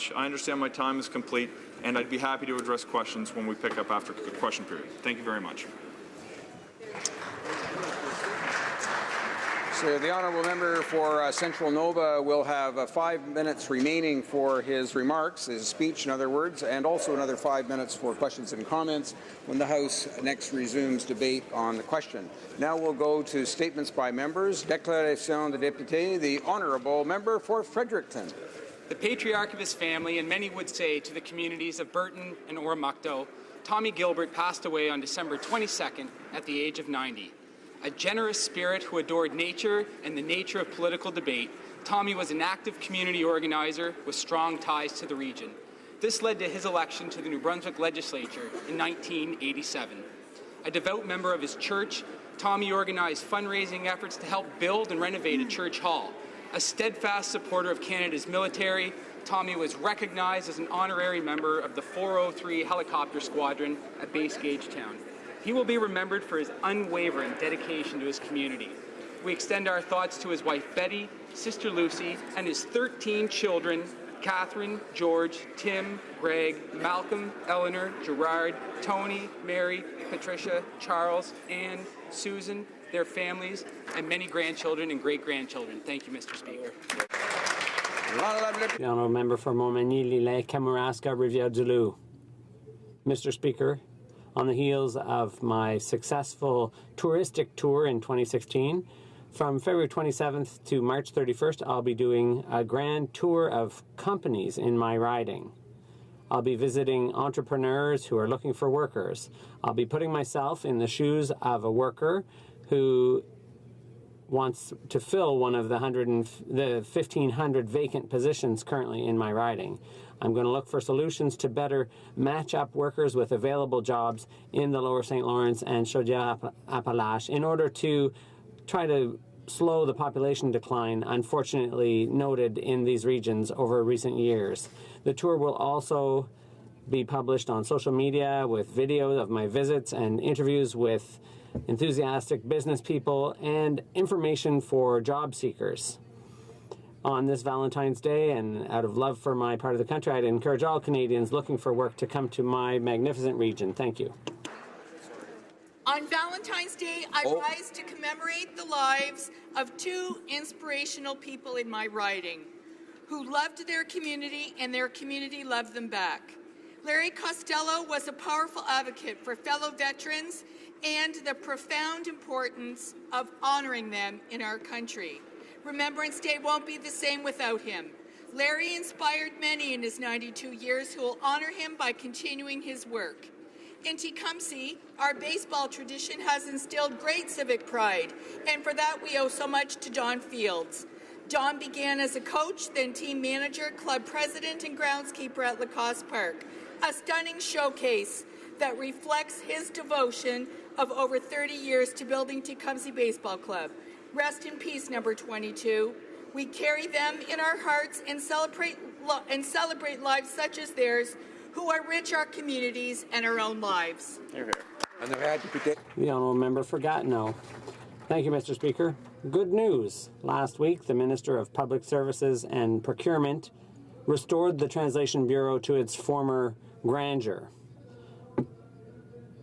much. I understand my time is complete, and I'd be happy to address questions when we pick up after the question period. Thank you very much. So the honourable member for Central Nova will have 5 minutes remaining for his remarks, his speech in other words, and also another 5 minutes for questions and comments when the House next resumes debate on the question. Now we'll go to statements by members. Déclaration de député, the honourable member for Fredericton. The patriarch of his family, and many would say to the communities of Burton and Oromocto, Tommy Gilbert passed away on December 22nd at the age of 90. A generous spirit who adored nature and the nature of political debate, Tommy was an active community organizer with strong ties to the region. This led to his election to the New Brunswick legislature in 1987. A devout member of his church, Tommy organized fundraising efforts to help build and renovate a church hall. A steadfast supporter of Canada's military, Tommy was recognized as an honorary member of the 403 Helicopter Squadron at Base Gagetown. He will be remembered for his unwavering dedication to his community. We extend our thoughts to his wife Betty, sister Lucy, and his 13 children, Catherine, George, Tim, Greg, Malcolm, Eleanor, Gerard, Tony, Mary, Patricia, Charles, Anne, Susan, their families, and many grandchildren and great-grandchildren. Thank you, Mr. Speaker. The honourable member for Montmagny-Lillet, Kamouraska, Rivière-du-Loup. Mr. Speaker, on the heels of my successful touristic tour in 2016, from February 27th to March 31st, I'll be doing a grand tour of companies in my riding. I'll be visiting entrepreneurs who are looking for workers. I'll be putting myself in the shoes of a worker who wants to fill one of the 1,500 vacant positions currently in my riding. I'm going to look for solutions to better match up workers with available jobs in the Lower St. Lawrence and Chaudière-Appalaches in order to try to slow the population decline, unfortunately noted in these regions over recent years. The tour will also be published on social media with videos of my visits and interviews with enthusiastic business people and information for job seekers. On this Valentine's Day, and out of love for my part of the country, I'd encourage all Canadians looking for work to come to my magnificent region. Thank you. On Valentine's Day, I rise to commemorate the lives of two inspirational people in my riding who loved their community and their community loved them back. Larry Costello was a powerful advocate for fellow veterans and the profound importance of honoring them in our country. Remembrance Day won't be the same without him. Larry inspired many in his 92 years who will honor him by continuing his work. In Tecumseh, our baseball tradition has instilled great civic pride, and for that we owe so much to Don Fields. Don began as a coach, then team manager, club president, and groundskeeper at Lacoste Park, a stunning showcase that reflects his devotion of over 30 years to building Tecumseh Baseball Club. Rest in peace, number 22. We carry them in our hearts and celebrate lives such as theirs, who enrich our communities and our own lives. The honourable member for Gatineau. Thank you, Mr. Speaker. Good news. Last week, the Minister of Public Services and Procurement restored the Translation Bureau to its former grandeur.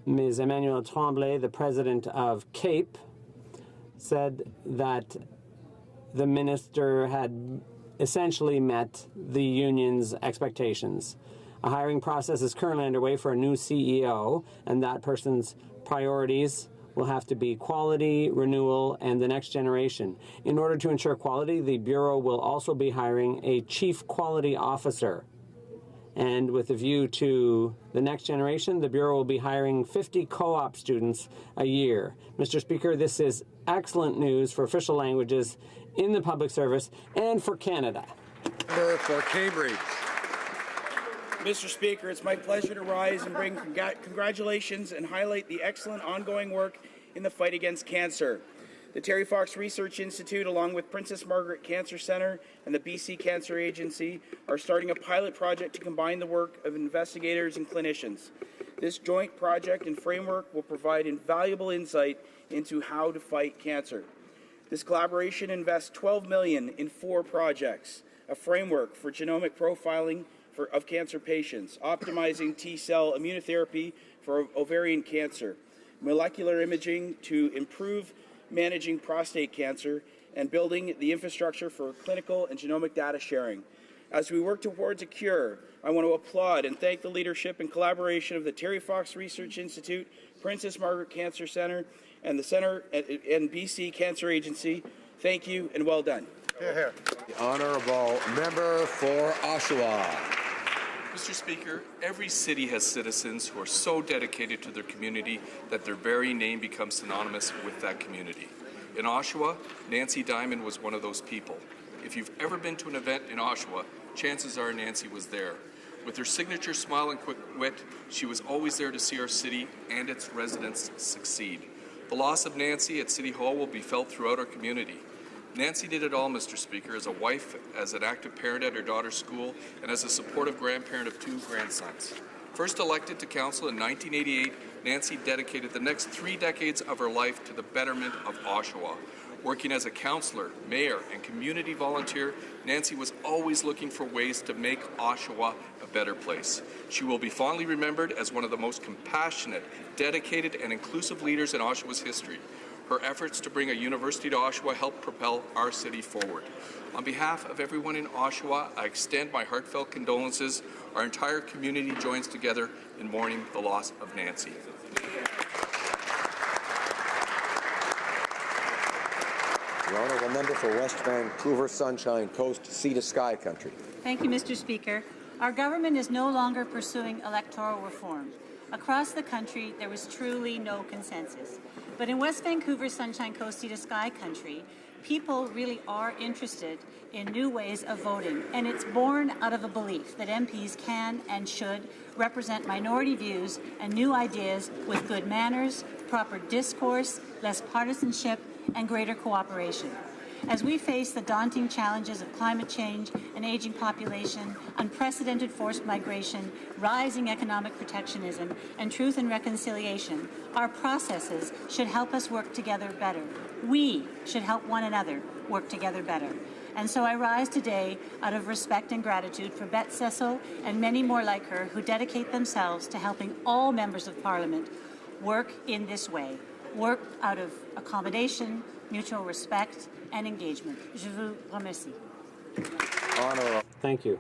Ms. Emmanuelle Tremblay, the president of CAPE, said that the minister had essentially met the union's expectations. A hiring process is currently underway for a new CEO, and that person's priorities will have to be quality, renewal, and the next generation. In order to ensure quality, the Bureau will also be hiring a Chief Quality Officer. And with a view to the next generation, the Bureau will be hiring 50 co-op students a year. Mr. Speaker, this is excellent news for official languages in the public service and for Canada. For Cambridge. Mr. Speaker, it's my pleasure to rise and bring congratulations and highlight the excellent ongoing work in the fight against cancer. The Terry Fox Research Institute, along with Princess Margaret Cancer Centre and the BC Cancer Agency, are starting a pilot project to combine the work of investigators and clinicians. This joint project and framework will provide invaluable insight into how to fight cancer. This collaboration invests $12 million in 4 projects: a framework for genomic profiling, of cancer patients, optimizing T-cell immunotherapy for ovarian cancer, molecular imaging to improve managing prostate cancer, and building the infrastructure for clinical and genomic data sharing. As we work towards a cure, I want to applaud and thank the leadership and collaboration of the Terry Fox Research Institute, Princess Margaret Cancer Centre, and the Centre and BC Cancer Agency. Thank you and well done. Hear, hear. The honourable member for Oshawa. Mr. Speaker, every city has citizens who are so dedicated to their community that their very name becomes synonymous with that community. In Oshawa, Nancy Diamond was one of those people. If you've ever been to an event in Oshawa, chances are Nancy was there. With her signature smile and quick wit, she was always there to see our city and its residents succeed. The loss of Nancy at City Hall will be felt throughout our community. Nancy did it all, Mr. Speaker, as a wife, as an active parent at her daughter's school, and as a supportive grandparent of 2 grandsons. First elected to council in 1988, Nancy dedicated the next 3 decades of her life to the betterment of Oshawa. Working as a councillor, mayor, and community volunteer, Nancy was always looking for ways to make Oshawa a better place. She will be fondly remembered as one of the most compassionate, dedicated, and inclusive leaders in Oshawa's history. Her efforts to bring a university to Oshawa helped propel our city forward. On behalf of everyone in Oshawa, I extend my heartfelt condolences. Our entire community joins together in mourning the loss of Nancy. The honourable member for West Vancouver Sunshine Coast, Sea to Sky Country. Thank you, Mr. Speaker. Our government is no longer pursuing electoral reform. Across the country, there was truly no consensus. But in West Vancouver Sunshine Coast, Sea to Sky Country, people really are interested in new ways of voting, and it's born out of a belief that MPs can and should represent minority views and new ideas with good manners, proper discourse, less partisanship, and greater cooperation. As we face the daunting challenges of climate change, an aging population, unprecedented forced migration, rising economic protectionism, and truth and reconciliation, our processes should help us work together better. We should help one another work together better. And so I rise today out of respect and gratitude for Bette Cecil and many more like her who dedicate themselves to helping all members of Parliament work in this way. Work out of accommodation, mutual respect, and engagement. Je vous remercie. Honourable. Thank you.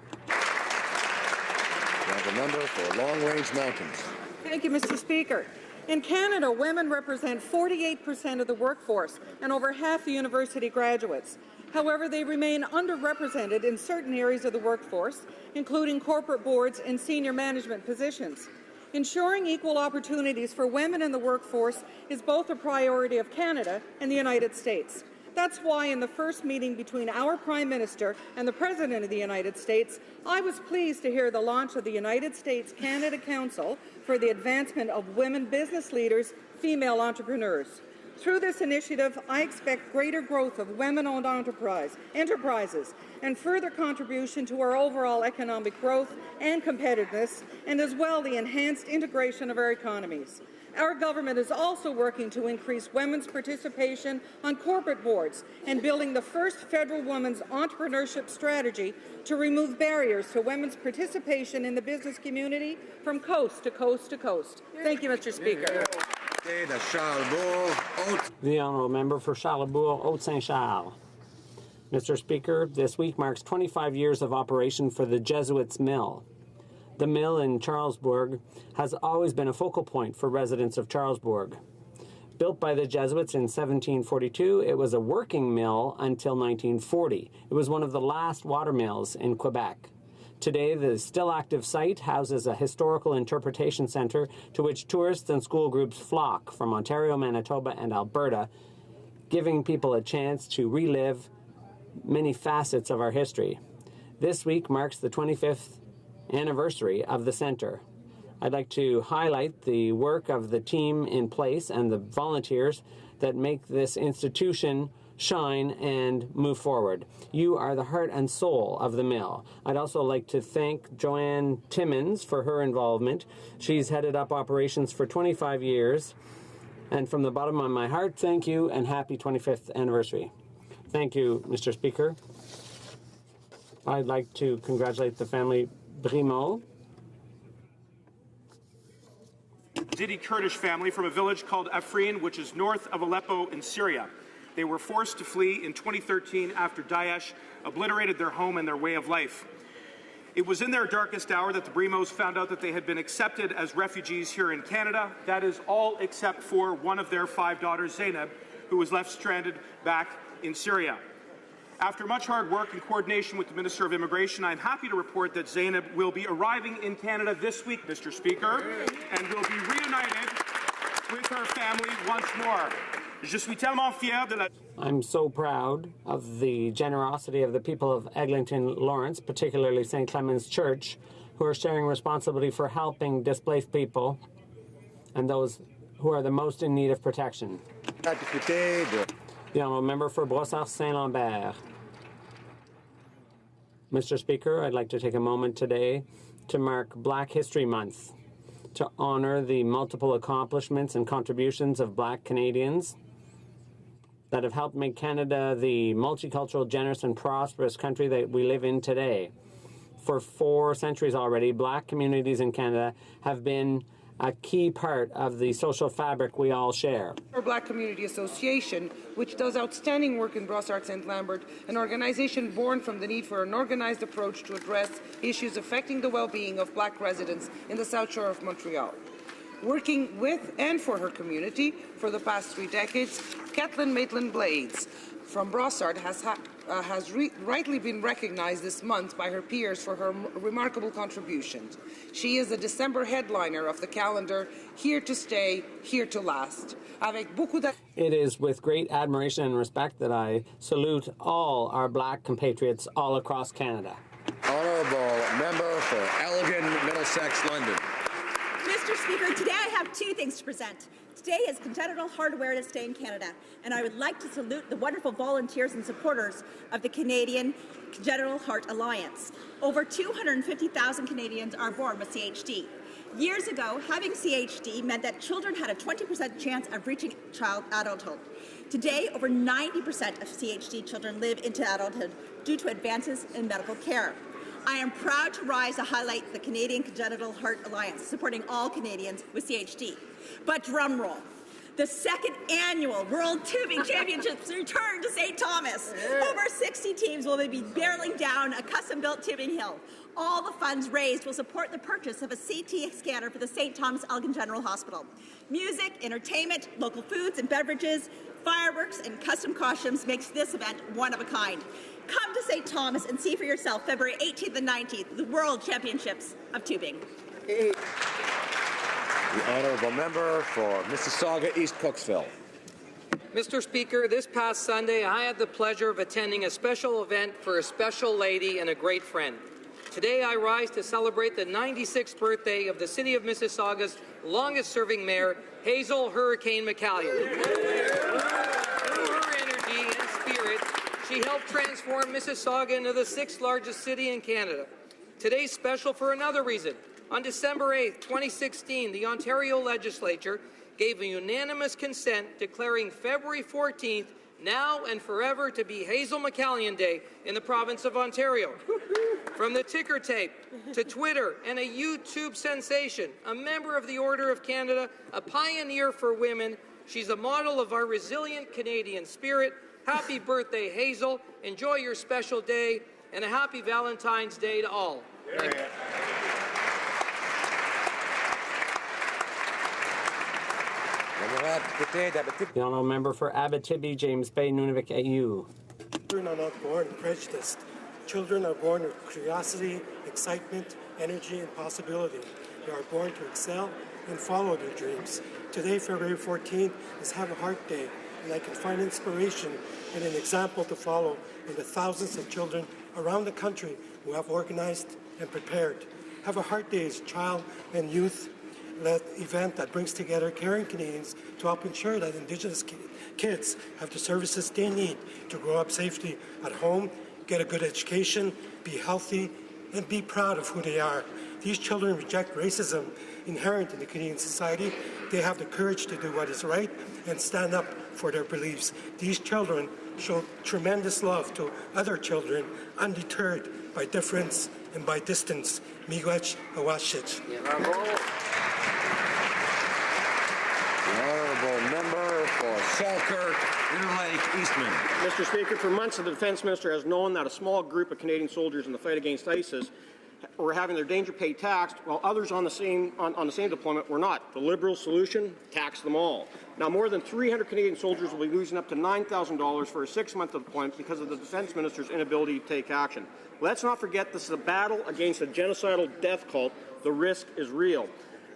The member for Long Range Mountains. Thank you, Mr. Speaker. In Canada, women represent 48% of the workforce and over half the university graduates. However, they remain underrepresented in certain areas of the workforce, including corporate boards and senior management positions. Ensuring equal opportunities for women in the workforce is both a priority of Canada and the United States. That's why in the first meeting between our Prime Minister and the President of the United States, I was pleased to hear the launch of the United States-Canada Council for the Advancement of Women Business Leaders, Female Entrepreneurs. Through this initiative, I expect greater growth of women-owned enterprises and further contribution to our overall economic growth and competitiveness, and as well the enhanced integration of our economies. Our government is also working to increase women's participation on corporate boards and building the first federal women's entrepreneurship strategy to remove barriers to women's participation in the business community from coast to coast to coast. Thank you, Mr. Speaker. The honourable member for Charlebourg-Haute-Saint-Charles. Mr. Speaker, this week marks 25 years of operation for the Jesuits' Mill. The mill in Charlesbourg has always been a focal point for residents of Charlesbourg. Built by the Jesuits in 1742, it was a working mill until 1940. It was one of the last water mills in Quebec. Today, the still active site houses a historical interpretation centre to which tourists and school groups flock from Ontario, Manitoba, and Alberta, giving people a chance to relive many facets of our history. This week marks the 25th anniversary of the centre. I'd like to highlight the work of the team in place and the volunteers that make this institution shine and move forward. You are the heart and soul of the mill. I'd also like to thank Joanne Timmins for her involvement. She's headed up operations for 25 years. And from the bottom of my heart, thank you and happy 25th anniversary. Thank you, Mr. Speaker. I'd like to congratulate the family Brimo. Yazidi Kurdish family from a village called Afrin, which is north of Aleppo in Syria. They were forced to flee in 2013 after Daesh obliterated their home and their way of life. It was in their darkest hour that the Brimos found out that they had been accepted as refugees here in Canada. That is all except for one of their 5 daughters, Zainab, who was left stranded back in Syria. After much hard work and coordination with the Minister of Immigration, I'm happy to report that Zainab will be arriving in Canada this week, Mr. Speaker, and will be reunited with her family once more. Je suis tellement fier de la... I'm so proud of the generosity of the people of Eglinton Lawrence, particularly St. Clement's Church, who are sharing responsibility for helping displaced people and those who are the most in need of protection. The honourable member for Brossard-Saint-Lambert. Mr. Speaker, I'd like to take a moment today to mark Black History Month, to honour the multiple accomplishments and contributions of Black Canadians that have helped make Canada the multicultural, generous and prosperous country that we live in today. For 4 centuries already, Black communities in Canada have been a key part of the social fabric we all share. Our Black Community Association, which does outstanding work in Brossard-Saint-Lambert, an organization born from the need for an organized approach to address issues affecting the well-being of Black residents in the South Shore of Montreal. Working with and for her community for the past 3 decades, Kathleen Maitland-Blades from Brossard has rightly been recognized this month by her peers for her remarkable contributions. She is a December headliner of the calendar Here to Stay, Here to Last. It is with great admiration and respect that I salute all our Black compatriots all across Canada. Honourable member for Elgin, Middlesex, London. Mr. Speaker, today I have 2 things to present. Today is Congenital Heart Awareness Day in Canada, and I would like to salute the wonderful volunteers and supporters of the Canadian Congenital Heart Alliance. Over 250,000 Canadians are born with CHD. Years ago, having CHD meant that children had a 20% chance of reaching adulthood. Today, over 90% of CHD children live into adulthood due to advances in medical care. I am proud to rise to highlight the Canadian Congenital Heart Alliance, supporting all Canadians with CHD. But drum roll. The 2nd annual World Tubing Championships return to St. Thomas. Over 60 teams will be barreling down a custom-built tubing hill. All the funds raised will support the purchase of a CT scanner for the St. Thomas Elgin General Hospital. Music, entertainment, local foods and beverages, fireworks, and custom costumes makes this event one of a kind. Come to St. Thomas and see for yourself February 18th and 19th, the World Championships of Tubing. The honourable member for Mississauga, East Cooksville. Mr. Speaker, this past Sunday, I had the pleasure of attending a special event for a special lady and a great friend. Today, I rise to celebrate the 96th birthday of the City of Mississauga's longest-serving mayor, Hazel Hurricane McCallion. Through her energy and spirit, she helped transform Mississauga into the 6th largest city in Canada. Today's special for another reason. On December 8, 2016, the Ontario Legislature gave a unanimous consent declaring February 14th now and forever to be Hazel McCallion Day in the province of Ontario. From the ticker tape to Twitter and a YouTube sensation, a member of the Order of Canada, a pioneer for women, she's a model of our resilient Canadian spirit. Happy birthday, Hazel. Enjoy your special day, and a happy Valentine's Day to all. Thank you. The honourable member for Abitibi, James Bay, Nunavik, AU. Children are not born prejudiced. Children are born with curiosity, excitement, energy, and possibility. They are born to excel and follow their dreams. Today, February 14th, is Have a Heart Day, and I can find inspiration and an example to follow in the thousands of children around the country who have organized and prepared. Have a Heart Day is a child and youth-led event that brings together caring Canadians to help ensure that Indigenous kids have the services they need to grow up safely at home, get a good education, be healthy, and be proud of who they are. These children reject racism inherent in the Canadian society. They have the courage to do what is right and stand up for their beliefs. These children show tremendous love to other children, undeterred by difference and by distance, miigwech awashich. The honourable member for Selkirk, Interlake, Eastman. Mr. Speaker, for months the Defence Minister has known that a small group of Canadian soldiers in the fight against ISIS were having their danger pay taxed, while others on the same deployment were not. The Liberal solution: tax them all. Now, more than 300 Canadian soldiers will be losing up to $9,000 for a 6-month deployment because of the Defence Minister's inability to take action. Let's not forget this is a battle against a genocidal death cult. The risk is real.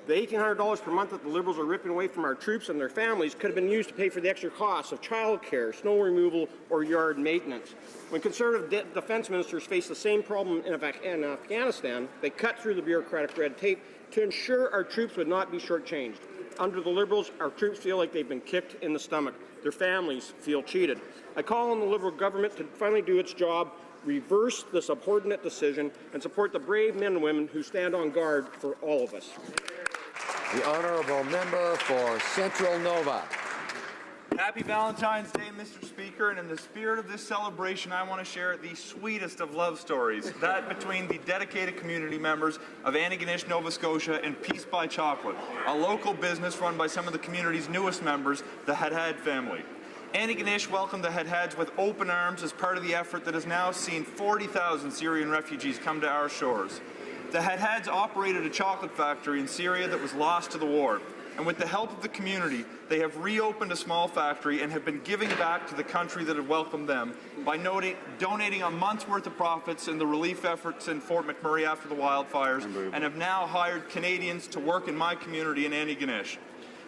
The $1,800 per month that the Liberals are ripping away from our troops and their families could have been used to pay for the extra costs of childcare, snow removal, or yard maintenance. When Conservative defence ministers face the same problem in Afghanistan, they cut through the bureaucratic red tape to ensure our troops would not be shortchanged. Under the Liberals, our troops feel like they've been kicked in the stomach. Their families feel cheated. I call on the Liberal government to finally do its job, reverse the subordinate decision, and support the brave men and women who stand on guard for all of us. The honourable member for Central Nova. Happy Valentine's Day, Mr. Speaker, and in the spirit of this celebration, I want to share the sweetest of love stories, that between the dedicated community members of Antigonish, Nova Scotia, and Peace by Chocolate, a local business run by some of the community's newest members, the Hadhad family. Antigonish welcomed the Hadhads with open arms as part of the effort that has now seen 40,000 Syrian refugees come to our shores. The Hadhads operated a chocolate factory in Syria that was lost to the war, and with the help of the community, they have reopened a small factory and have been giving back to the country that had welcomed them by donating a month's worth of profits in the relief efforts in Fort McMurray after the wildfires, and have now hired Canadians to work in my community in Antigonish.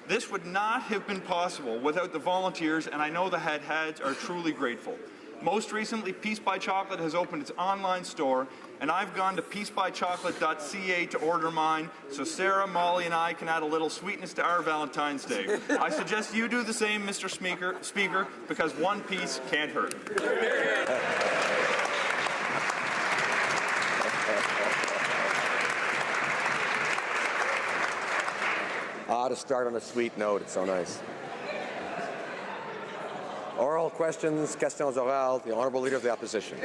This would not have been possible without the volunteers, and I know the Hadhads are truly grateful. Most recently, Peace by Chocolate has opened its online store, and I've gone to peacebychocolate.ca to order mine, so Sarah, Molly, and I can add a little sweetness to our Valentine's Day. I suggest you do the same, Mr. Speaker, because one piece can't hurt. To start on a sweet note, it's so nice. Oral questions, questions orales, the Honourable Leader of the Opposition.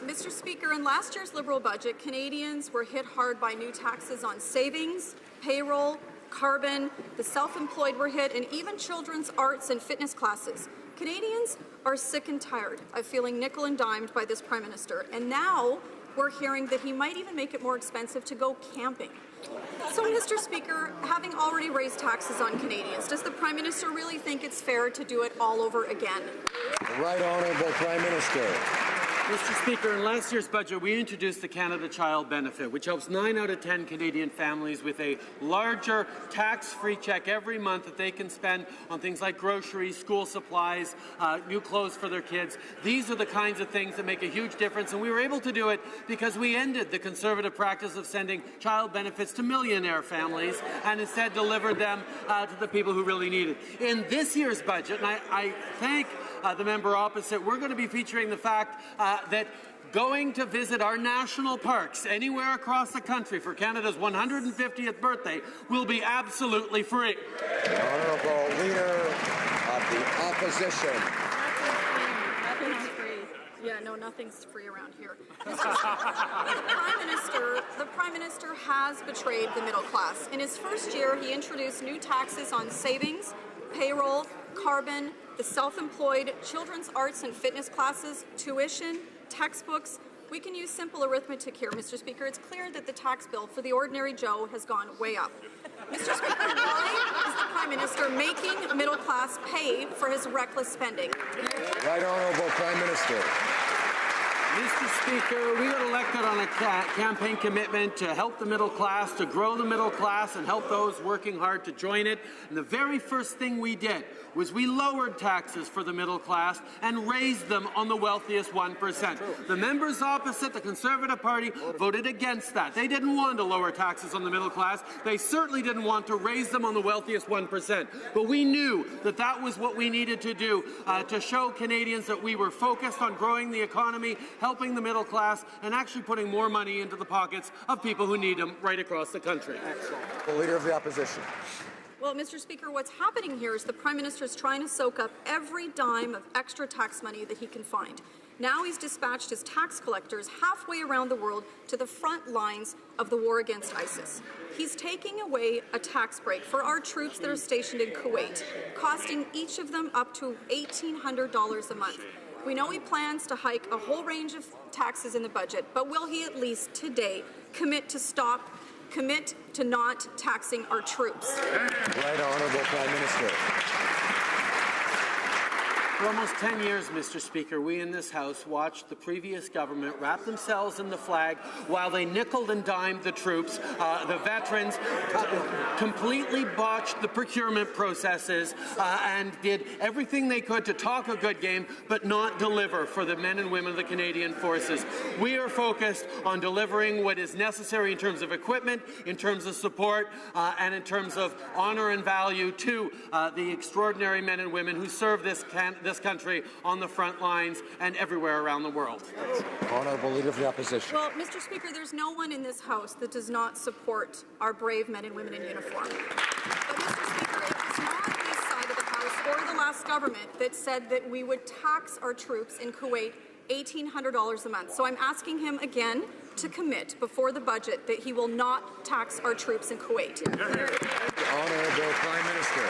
Mr. Speaker, in last year's Liberal budget, Canadians were hit hard by new taxes on savings, payroll, carbon, the self-employed were hit, and even children's arts and fitness classes. Canadians are sick and tired of feeling nickel and dimed by this Prime Minister, and now we're hearing that he might even make it more expensive to go camping. So, Mr. Speaker, having already raised taxes on Canadians, does the Prime Minister really think it's fair to do it all over again? The Right Honourable Prime Minister. Mr. Speaker, in last year's budget, we introduced the Canada Child Benefit, which helps 9 out of 10 Canadian families with a larger tax-free check every month that they can spend on things like groceries, school supplies, new clothes for their kids. These are the kinds of things that make a huge difference, and we were able to do it because we ended the Conservative practice of sending child benefits to millionaire families and instead delivered them to the people who really need it. In this year's budget, and I thank the member opposite, we're going to be featuring the fact that going to visit our national parks anywhere across the country for Canada's 150th birthday will be absolutely free. The Honourable Leader of the Opposition. Nothing's free. Yeah, no, nothing's free around here. Mr. Speaker, the Prime Minister has betrayed the middle class. In his first year, he introduced new taxes on savings, payroll, carbon, the self-employed, children's arts and fitness classes, tuition, textbooks. We can use simple arithmetic here, Mr. Speaker. It's clear that the tax bill for the ordinary Joe has gone way up. Mr. Speaker, why is the Prime Minister making middle class pay for his reckless spending? Right Honourable Prime Minister. Mr. Speaker, we got elected on a campaign commitment to help the middle class, to grow the middle class, and help those working hard to join it. And the very first thing we did was we lowered taxes for the middle class and raised them on the wealthiest 1%. The members opposite, the Conservative Party, voted against that. They didn't want to lower taxes on the middle class. They certainly didn't want to raise them on the wealthiest 1%. But we knew that that was what we needed to do to show Canadians that we were focused on growing the economy, helping the middle class, and actually putting more money into the pockets of people who need them right across the country. The Leader of the Opposition. Well, Mr. Speaker, what's happening here is the Prime Minister is trying to soak up every dime of extra tax money that he can find. Now he's dispatched his tax collectors halfway around the world to the front lines of the war against ISIS. He's taking away a tax break for our troops that are stationed in Kuwait, costing each of them up to $1,800 a month. We know he plans to hike a whole range of taxes in the budget, but will he at least today commit to not taxing our troops? Right Honourable Prime Minister. For almost 10 years, Mr. Speaker, we in this House watched the previous government wrap themselves in the flag while they nickeled and dimed the troops, the veterans, completely botched the procurement processes, and did everything they could to talk a good game but not deliver for the men and women of the Canadian Forces. We are focused on delivering what is necessary in terms of equipment, in terms of support, and in terms of honour and value to the extraordinary men and women who serve this country on the front lines and everywhere around the world. Honourable Leader of the Opposition. Well, Mr. Speaker, there's no one in this House that does not support our brave men and women in uniform. But, Mr. Speaker, it was not this side of the House or the last government that said that we would tax our troops in Kuwait $1,800 a month. So I'm asking him again to commit before the budget that he will not tax our troops in Kuwait. Honourable Prime Minister.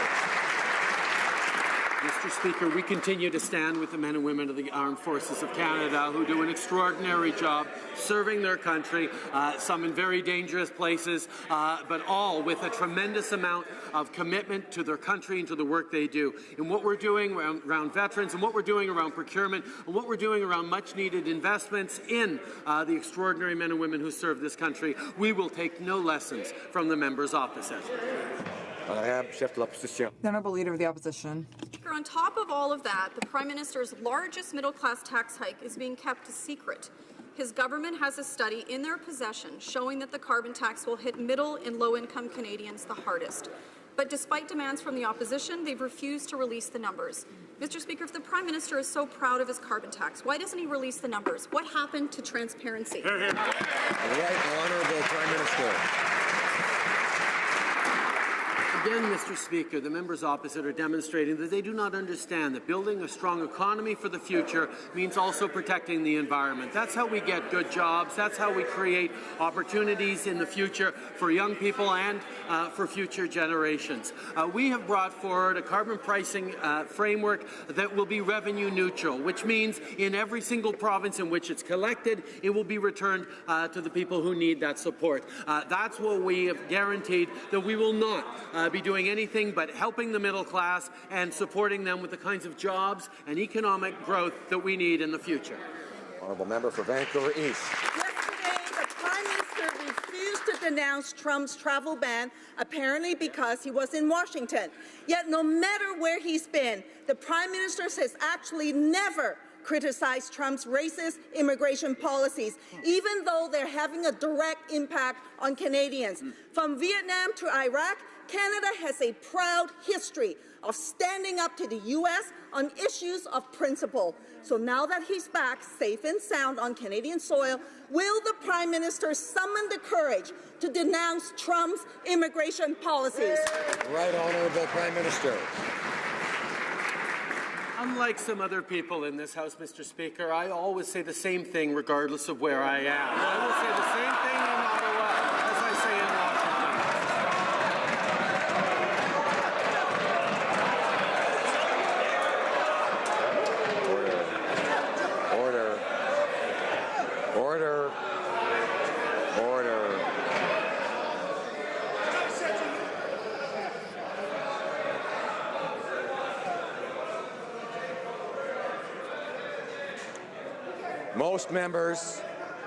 Mr. Speaker, we continue to stand with the men and women of the Armed Forces of Canada who do an extraordinary job serving their country, some in very dangerous places, but all with a tremendous amount of commitment to their country and to the work they do. And what we're doing around veterans, and what we're doing around procurement, and what we're doing around much-needed investments in the extraordinary men and women who serve this country, we will take no lessons from the members opposite. The Honourable Leader of the Opposition. On top of all of that, the Prime Minister's largest middle-class tax hike is being kept a secret. His government has a study in their possession showing that the carbon tax will hit middle and low-income Canadians the hardest. But despite demands from the opposition, they've refused to release the numbers. Mr. Speaker, if the Prime Minister is so proud of his carbon tax, why doesn't he release the numbers? What happened to transparency? Right Honourable Prime Minister. Again, Mr. Speaker, the members opposite are demonstrating that they do not understand that building a strong economy for the future means also protecting the environment. That's how we get good jobs. That's how we create opportunities in the future for young people and for future generations. We have brought forward a carbon pricing framework that will be revenue neutral, which means in every single province in which it's collected, it will be returned to the people who need that support. That's what we have guaranteed, that we will not be doing anything but helping the middle class and supporting them with the kinds of jobs and economic growth that we need in the future. Honourable Member for Vancouver East. Yesterday, the Prime Minister refused to denounce Trump's travel ban, apparently because he was in Washington. Yet no matter where he's been, the Prime Minister has actually never criticized Trump's racist immigration policies, even though they're having a direct impact on Canadians. From Vietnam to Iraq, Canada has a proud history of standing up to the U.S. on issues of principle. So now that he's back safe and sound on Canadian soil, will the Prime Minister summon the courage to denounce Trump's immigration policies? Right Honourable Prime Minister. Unlike some other people in this House, Mr. Speaker, I always say the same thing regardless of where I am. I will say the same thing in Ottawa as I say in Washington.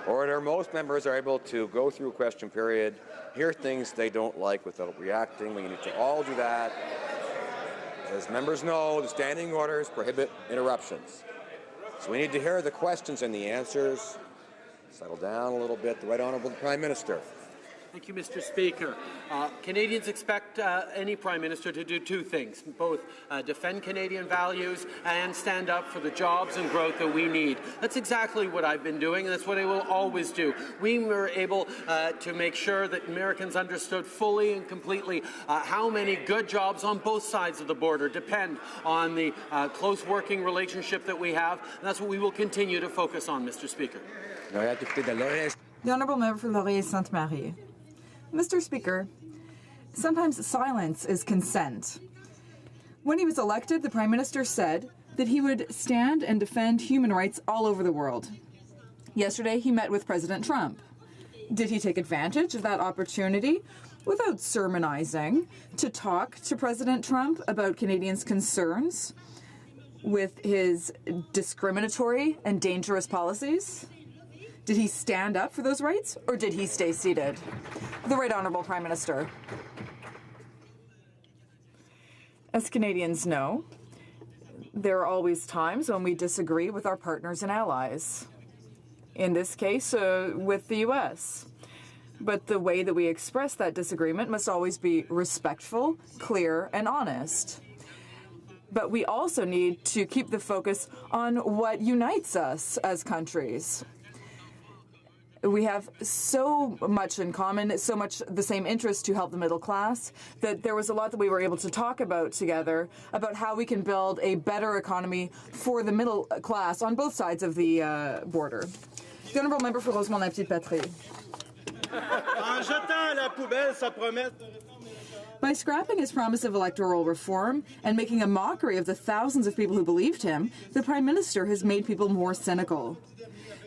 Order. Most members are able to go through a question period, hear things they don't like without reacting. We need to all do that. As members know, the standing orders prohibit interruptions. So we need to hear the questions and the answers. Settle down a little bit. The Right Honourable Prime Minister. Thank you, Mr. Speaker. Canadians expect any Prime Minister to do two things, both defend Canadian values and stand up for the jobs and growth that we need. That's exactly what I've been doing, and that's what I will always do. We were able to make sure that Americans understood fully and completely how many good jobs on both sides of the border depend on the close working relationship that we have, and that's what we will continue to focus on, Mr. Speaker. The Honourable Member for Laurier-Sainte-Marie. Mr. Speaker, sometimes silence is consent. When he was elected, the Prime Minister said that he would stand and defend human rights all over the world. Yesterday, he met with President Trump. Did he take advantage of that opportunity, without sermonizing, to talk to President Trump about Canadians' concerns with his discriminatory and dangerous policies? Did he stand up for those rights, or did he stay seated? The Right Honourable Prime Minister. As Canadians know, there are always times when we disagree with our partners and allies. In this case, with the U.S. But the way that we express that disagreement must always be respectful, clear, and honest. But we also need to keep the focus on what unites us as countries. We have so much in common, so much the same interest to help the middle class, that there was a lot that we were able to talk about together about how we can build a better economy for the middle class on both sides of the border. The Honourable Member for Rosemont-la-Petite-Patrie. By scrapping his promise of electoral reform and making a mockery of the thousands of people who believed him, the Prime Minister has made people more cynical.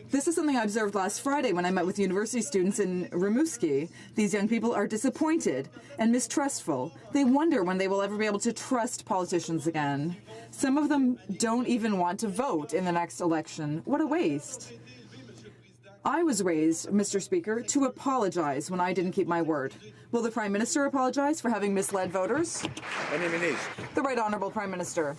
This is something I observed last Friday when I met with university students in Rimouski. These young people are disappointed and mistrustful. They wonder when they will ever be able to trust politicians again. Some of them don't even want to vote in the next election. What a waste. I was raised, Mr. Speaker, to apologize when I didn't keep my word. Will the Prime Minister apologize for having misled voters? The Right Honourable Prime Minister.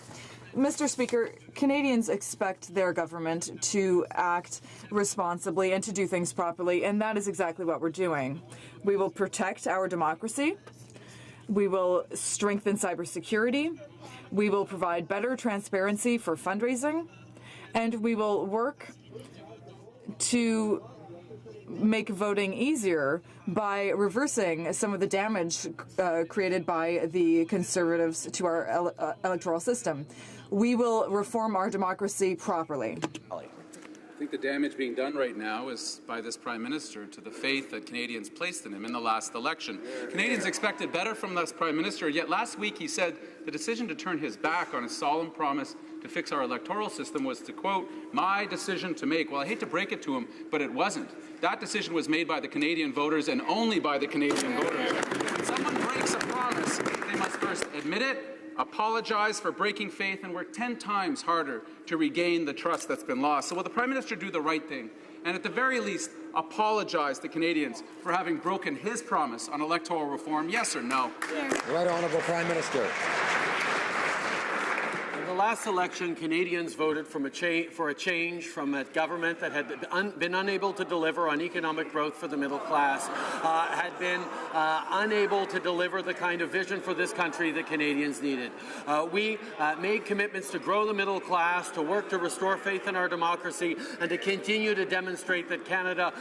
Mr. Speaker, Canadians expect their government to act responsibly and to do things properly, and that is exactly what we're doing. We will protect our democracy. We will strengthen cybersecurity. We will provide better transparency for fundraising, and we will work to make voting easier by reversing some of the damage created by the Conservatives to our electoral system. We will reform our democracy properly. I think the damage being done right now is by this Prime Minister to the faith that Canadians placed in him in the last election. Canadians expected better from this Prime Minister, yet last week he said the decision to turn his back on his solemn promise to fix our electoral system was, to quote, my decision to make. Well, I hate to break it to him, but it wasn't. That decision was made by the Canadian voters and only by the Canadian voters. When someone breaks a promise, they must first admit it, apologize for breaking faith, and work 10 times harder to regain the trust that's been lost. So will the Prime Minister do the right thing and at the very least apologize to Canadians for having broken his promise on electoral reform, yes or no? The Right Honourable Prime Minister. In the last election, Canadians voted for a change from a government that had been unable to deliver on economic growth for the middle class, had been unable to deliver the kind of vision for this country that Canadians needed. We made commitments to grow the middle class, to work to restore faith in our democracy, and to continue to demonstrate that Canada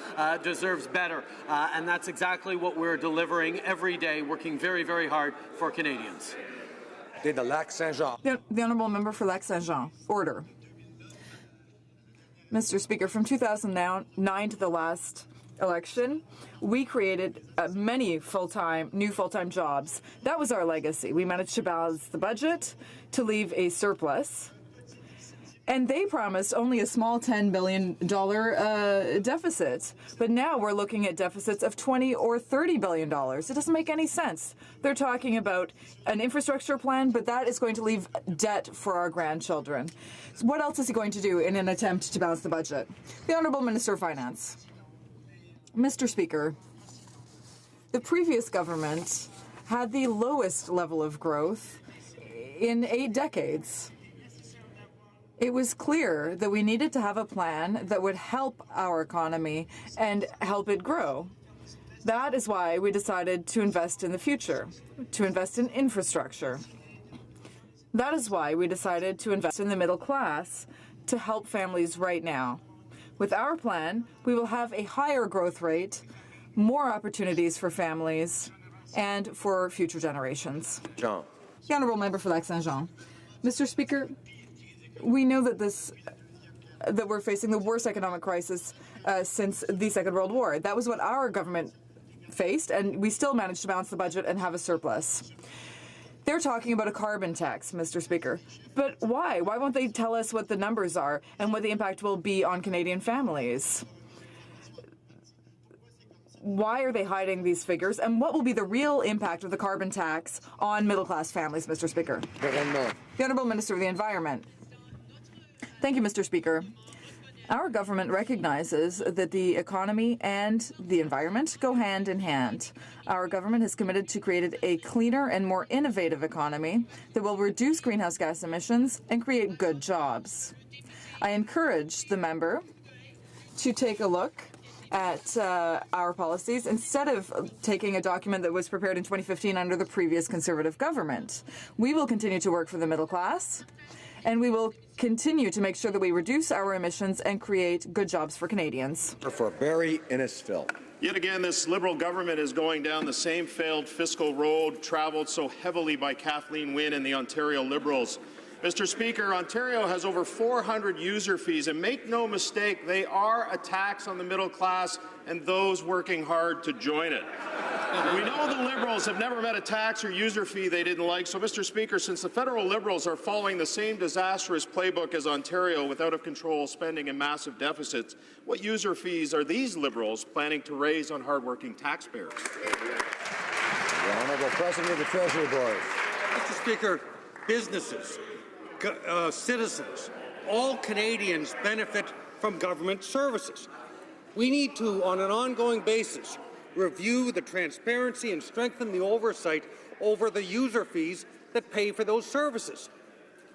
deserves better. And that's exactly what we're delivering every day, working very, very hard for Canadians. The Lac Saint-Jean. The Honourable Member for Lac Saint-Jean. Order. Mr. Speaker, from 2009 to the last election, we created many new full-time jobs. That was our legacy. We managed to balance the budget, to leave a surplus, and they promised only a small $10 billion deficit. But now we're looking at deficits of $20 or $30 billion. It doesn't make any sense. They're talking about an infrastructure plan, but that is going to leave debt for our grandchildren. So what else is he going to do in an attempt to balance the budget? The Honourable Minister of Finance. Mr. Speaker, the previous government had the lowest level of growth in 8 decades. It was clear that we needed to have a plan that would help our economy and help it grow. That is why we decided to invest in the future, to invest in infrastructure. That is why we decided to invest in the middle class to help families right now. With our plan, we will have a higher growth rate, more opportunities for families, and for future generations. Jean. The Honourable Member for Lac-Saint-Jean. Mr. Speaker, we know that we're facing the worst economic crisis since the Second World War. That was what our government faced, and we still managed to balance the budget and have a surplus. They're talking about a carbon tax, Mr. Speaker. But why? Why won't they tell us what the numbers are and what the impact will be on Canadian families? Why are they hiding these figures, and what will be the real impact of the carbon tax on middle-class families, Mr. Speaker? The Honourable Minister of the Environment. Thank you, Mr. Speaker. Our government recognizes that the economy and the environment go hand in hand. Our government has committed to create a cleaner and more innovative economy that will reduce greenhouse gas emissions and create good jobs. I encourage the member to take a look at our policies instead of taking a document that was prepared in 2015 under the previous Conservative government. We will continue to work for the middle class, and we will continue to make sure that we reduce our emissions and create good jobs for Canadians. For Barry Innisfil. Yet again, this Liberal government is going down the same failed fiscal road traveled so heavily by Kathleen Wynne and the Ontario Liberals. Mr. Speaker, Ontario has over 400 user fees, and make no mistake, they are a tax on the middle class and those working hard to join it. We know the Liberals have never met a tax or user fee they didn't like, so Mr. Speaker, since the federal Liberals are following the same disastrous playbook as Ontario with out-of-control spending and massive deficits, what user fees are these Liberals planning to raise on hardworking taxpayers? The Honourable President of the Treasury Board. Mr. Speaker, businesses, citizens, all Canadians benefit from government services. We need to, on an ongoing basis, review the transparency and strengthen the oversight over the user fees that pay for those services.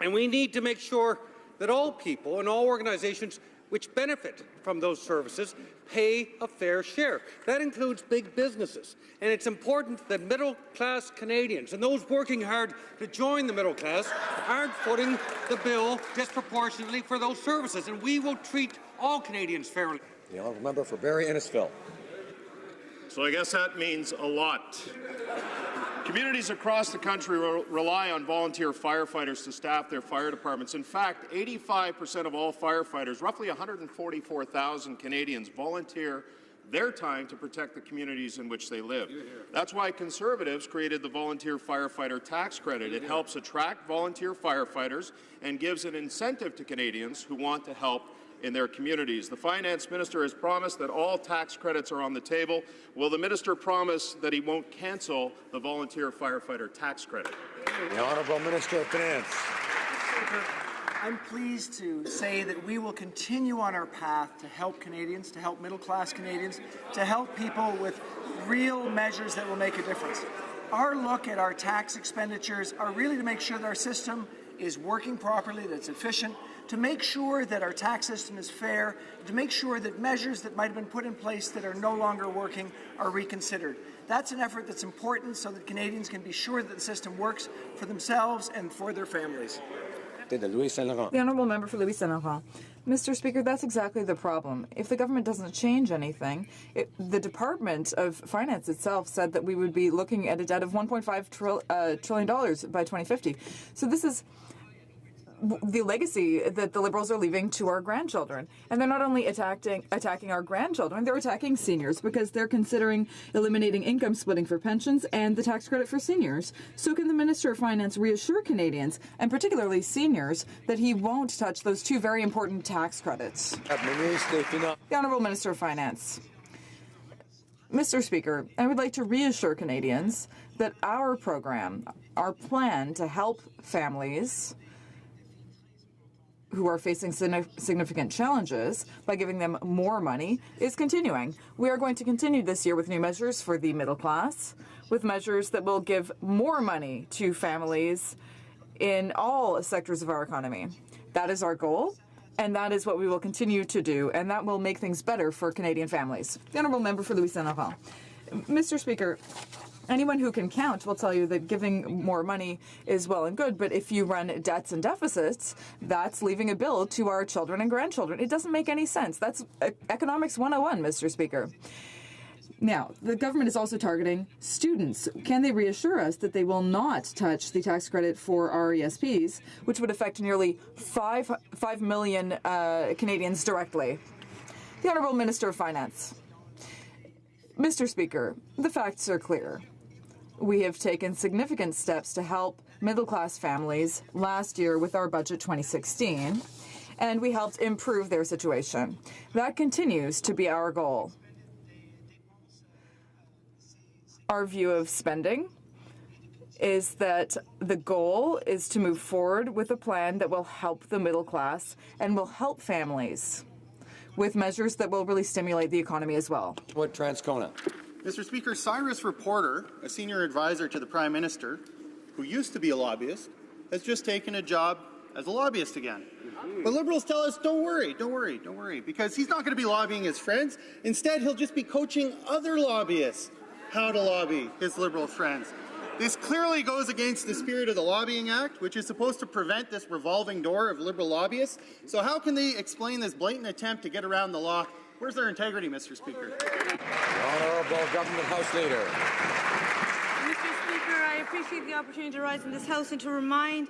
And we need to make sure that all people and all organizations which benefit from those services pay a fair share. That includes big businesses. And it's important that middle-class Canadians and those working hard to join the middle class aren't footing the bill disproportionately for those services. And we will treat all Canadians fairly. The Honourable Member for Barrie Innisfil. So I guess that means a lot. Communities across the country rely on volunteer firefighters to staff their fire departments. In fact, 85% of all firefighters, roughly 144,000 Canadians, volunteer their time to protect the communities in which they live. That's why Conservatives created the Volunteer Firefighter Tax Credit. It helps attract volunteer firefighters and gives an incentive to Canadians who want to help in their communities. The Finance Minister has promised that all tax credits are on the table. Will the Minister promise that he won't cancel the Volunteer Firefighter Tax Credit? The Honourable Minister of Finance. I'm pleased to say that we will continue on our path to help Canadians, to help middle-class Canadians, to help people with real measures that will make a difference. Our look at our tax expenditures are really to make sure that our system is working properly, that it's efficient, to make sure that our tax system is fair, to make sure that measures that might have been put in place that are no longer working are reconsidered. That's an effort that's important so that Canadians can be sure that the system works for themselves and for their families. The Honourable Member for Louis Saint-Laurent. Mr. Speaker, that's exactly the problem. If the government doesn't change anything, the Department of Finance itself said that we would be looking at a debt of $1.5 trillion by 2050. So this is the legacy that the Liberals are leaving to our grandchildren. And they're not only attacking our grandchildren, they're attacking seniors because they're considering eliminating income splitting for pensions and the tax credit for seniors. So can the Minister of Finance reassure Canadians, and particularly seniors, that he won't touch those two very important tax credits? The Honourable Minister of Finance. Mr. Speaker, I would like to reassure Canadians that our program, our plan to help families who are facing significant challenges by giving them more money is continuing. We are going to continue this year with new measures for the middle class, with measures that will give more money to families in all sectors of our economy. That is our goal, and that is what we will continue to do, and that will make things better for Canadian families. The Honourable Member for Louis Saint-Laurent. Mr. Speaker, anyone who can count will tell you that giving more money is well and good, but if you run debts and deficits, that's leaving a bill to our children and grandchildren. It doesn't make any sense. That's economics 101, Mr. Speaker. Now, the government is also targeting students. Can they reassure us that they will not touch the tax credit for RESPs, which would affect nearly 5 million Canadians directly? The Honourable Minister of Finance. Mr. Speaker, the facts are clear. We have taken significant steps to help middle-class families last year with our budget 2016, and we helped improve their situation. That continues to be our goal. Our view of spending is that the goal is to move forward with a plan that will help the middle class and will help families with measures that will really stimulate the economy as well. What Transcona? Mr. Speaker, Cyrus Reporter, a senior advisor to the Prime Minister, who used to be a lobbyist, has just taken a job as a lobbyist again. But Liberals tell us, don't worry, because he's not going to be lobbying his friends. Instead, he'll just be coaching other lobbyists how to lobby his Liberal friends. This clearly goes against the spirit of the Lobbying Act, which is supposed to prevent this revolving door of Liberal lobbyists. So how can they explain this blatant attempt to get around the law? Where's their integrity, Mr. Speaker? The Honourable Government House Leader. Mr. Speaker, I appreciate the opportunity to rise in this House and to remind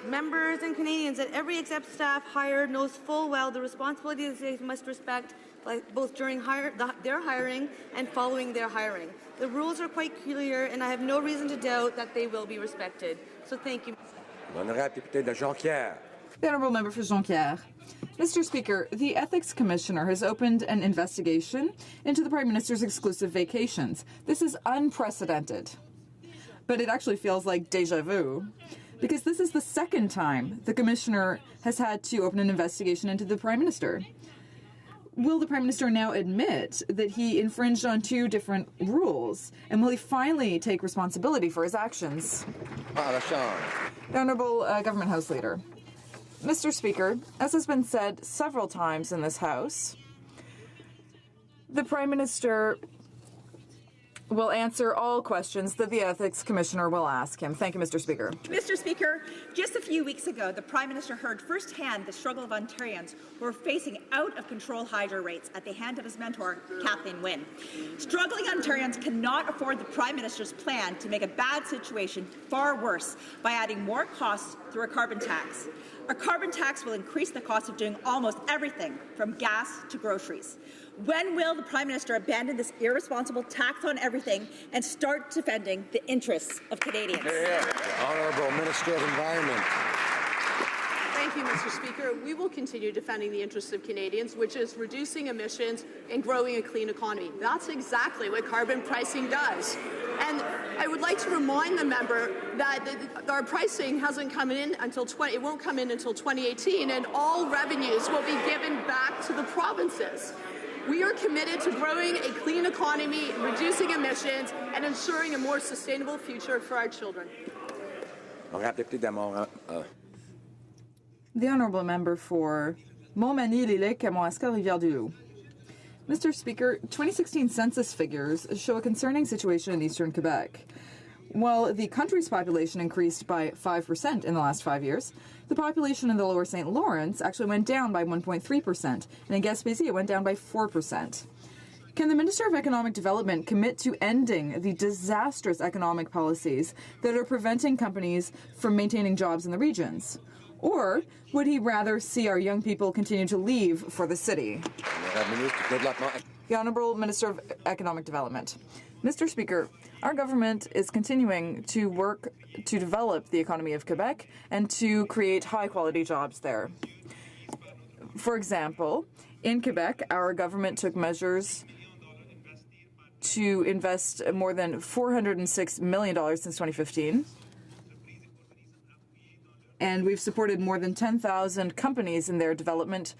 members and Canadians that every except staff hired knows full well the responsibilities they must respect both during their hiring and following their hiring. The rules are quite clear, and I have no reason to doubt that they will be respected. So thank you. The Honourable Member for Jonquière. Mr. Speaker, the Ethics Commissioner has opened an investigation into the Prime Minister's exclusive vacations. This is unprecedented, but it actually feels like déjà vu, because this is the second time the Commissioner has had to open an investigation into the Prime Minister. Will the Prime Minister now admit that he infringed on 2 different rules? And will he finally take responsibility for his actions? The Honourable Government House Leader. Mr. Speaker, as has been said several times in this House, the Prime Minister will answer all questions that the Ethics Commissioner will ask him. Thank you, Mr. Speaker. Mr. Speaker, just a few weeks ago, the Prime Minister heard firsthand the struggle of Ontarians who are facing out-of-control hydro rates at the hand of his mentor, Kathleen Wynne. Struggling Ontarians cannot afford the Prime Minister's plan to make a bad situation far worse by adding more costs through a carbon tax. A carbon tax will increase the cost of doing almost everything from gas to groceries. When will the Prime Minister abandon this irresponsible tax on everything and start defending the interests of Canadians? The Honourable Minister of Environment. Thank you, Mr. Speaker. We will continue defending the interests of Canadians, which is reducing emissions and growing a clean economy. That's exactly what carbon pricing does. And I would like to remind the member that our pricing hasn't come in until it won't come in until 2018, and all revenues will be given back to the provinces. We are committed to growing a clean economy, reducing emissions, and ensuring a more sustainable future for our children. The Honourable Member for Montmagny-Lillec, Kamouraska, Rivière-du-Loup. Mr. Speaker, 2016 census figures show a concerning situation in eastern Quebec. While the country's population increased by 5% in the last 5 years, the population in the lower St. Lawrence actually went down by 1.3%, and in Gaspésie it went down by 4%. Can the Minister of Economic Development commit to ending the disastrous economic policies that are preventing companies from maintaining jobs in the regions? Or would he rather see our young people continue to leave for the city? The Honourable Minister of Economic Development. Mr. Speaker, our government is continuing to work to develop the economy of Quebec and to create high-quality jobs there. For example, in Quebec, our government took measures to invest more than $406 million since 2015. And we've supported more than 10,000 companies in their development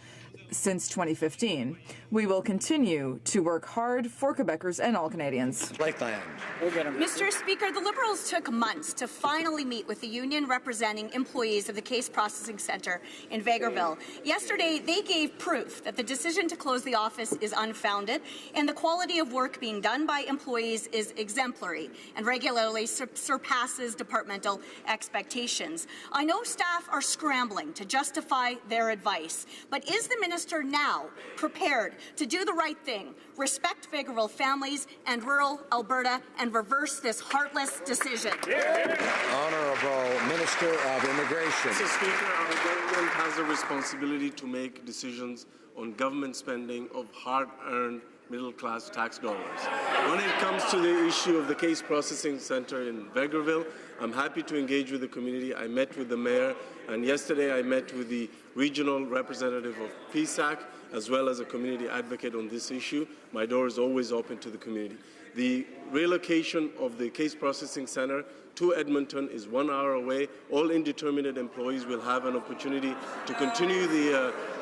since 2015. We will continue to work hard for Quebecers and all Canadians. Lakeland. Mr. Speaker, the Liberals took months to finally meet with the union representing employees of the Case Processing Centre in Vegreville. Yesterday, they gave proof that the decision to close the office is unfounded and the quality of work being done by employees is exemplary and regularly surpasses departmental expectations. I know staff are scrambling to justify their advice, but is the Minister now prepared to do the right thing, respect Vegreville families and rural Alberta, and reverse this heartless decision? Honourable Minister of Immigration. Mr. Speaker, our government has a responsibility to make decisions on government spending of hard-earned middle-class tax dollars. When it comes to the issue of the Case Processing Centre in Vegreville, I'm happy to engage with the community. I met with the mayor, and yesterday I met with the regional representative of PSAC, as well as a community advocate on this issue. My door is always open to the community. The relocation of the Case Processing Centre to Edmonton is 1 hour away. All indeterminate employees will have an opportunity to continue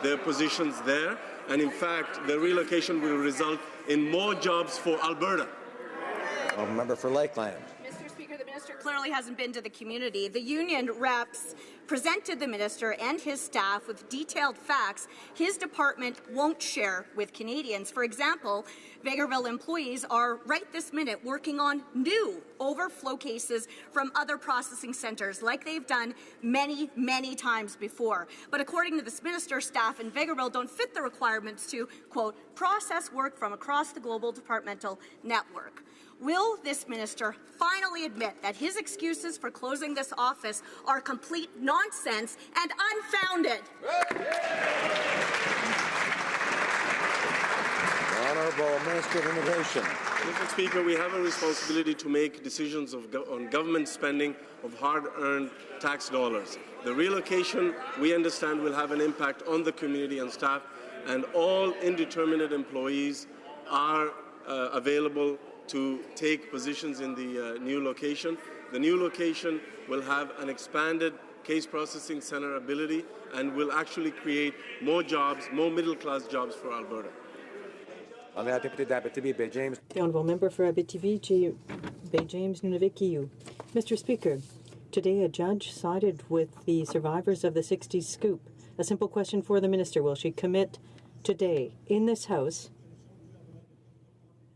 their positions there. And in fact, the relocation will result in more jobs for Alberta. Member for Lakeland. Mr. Speaker, the Minister clearly hasn't been to the community. The union reps presented the Minister and his staff with detailed facts his department won't share with Canadians. For example, Vegreville employees are right this minute working on new overflow cases from other processing centres, like they've done many, many times before. But according to this Minister, staff in Vegreville don't fit the requirements to, quote, process work from across the global departmental network. Will this Minister finally admit that his excuses for closing this office are complete nonsense and unfounded? Honourable Minister of Immigration. Mr. Speaker, we have a responsibility to make decisions on government spending of hard-earned tax dollars. The relocation, we understand, will have an impact on the community and staff, and all indeterminate employees are available to take positions in the new location. The new location will have an expanded case processing centre ability and will actually create more jobs, more middle-class jobs for Alberta. The Honourable Member for Abitibi, Bay James, Nunavik. Mr. Speaker, today a judge sided with the survivors of the 60s scoop. A simple question for the Minister. Will she commit today in this House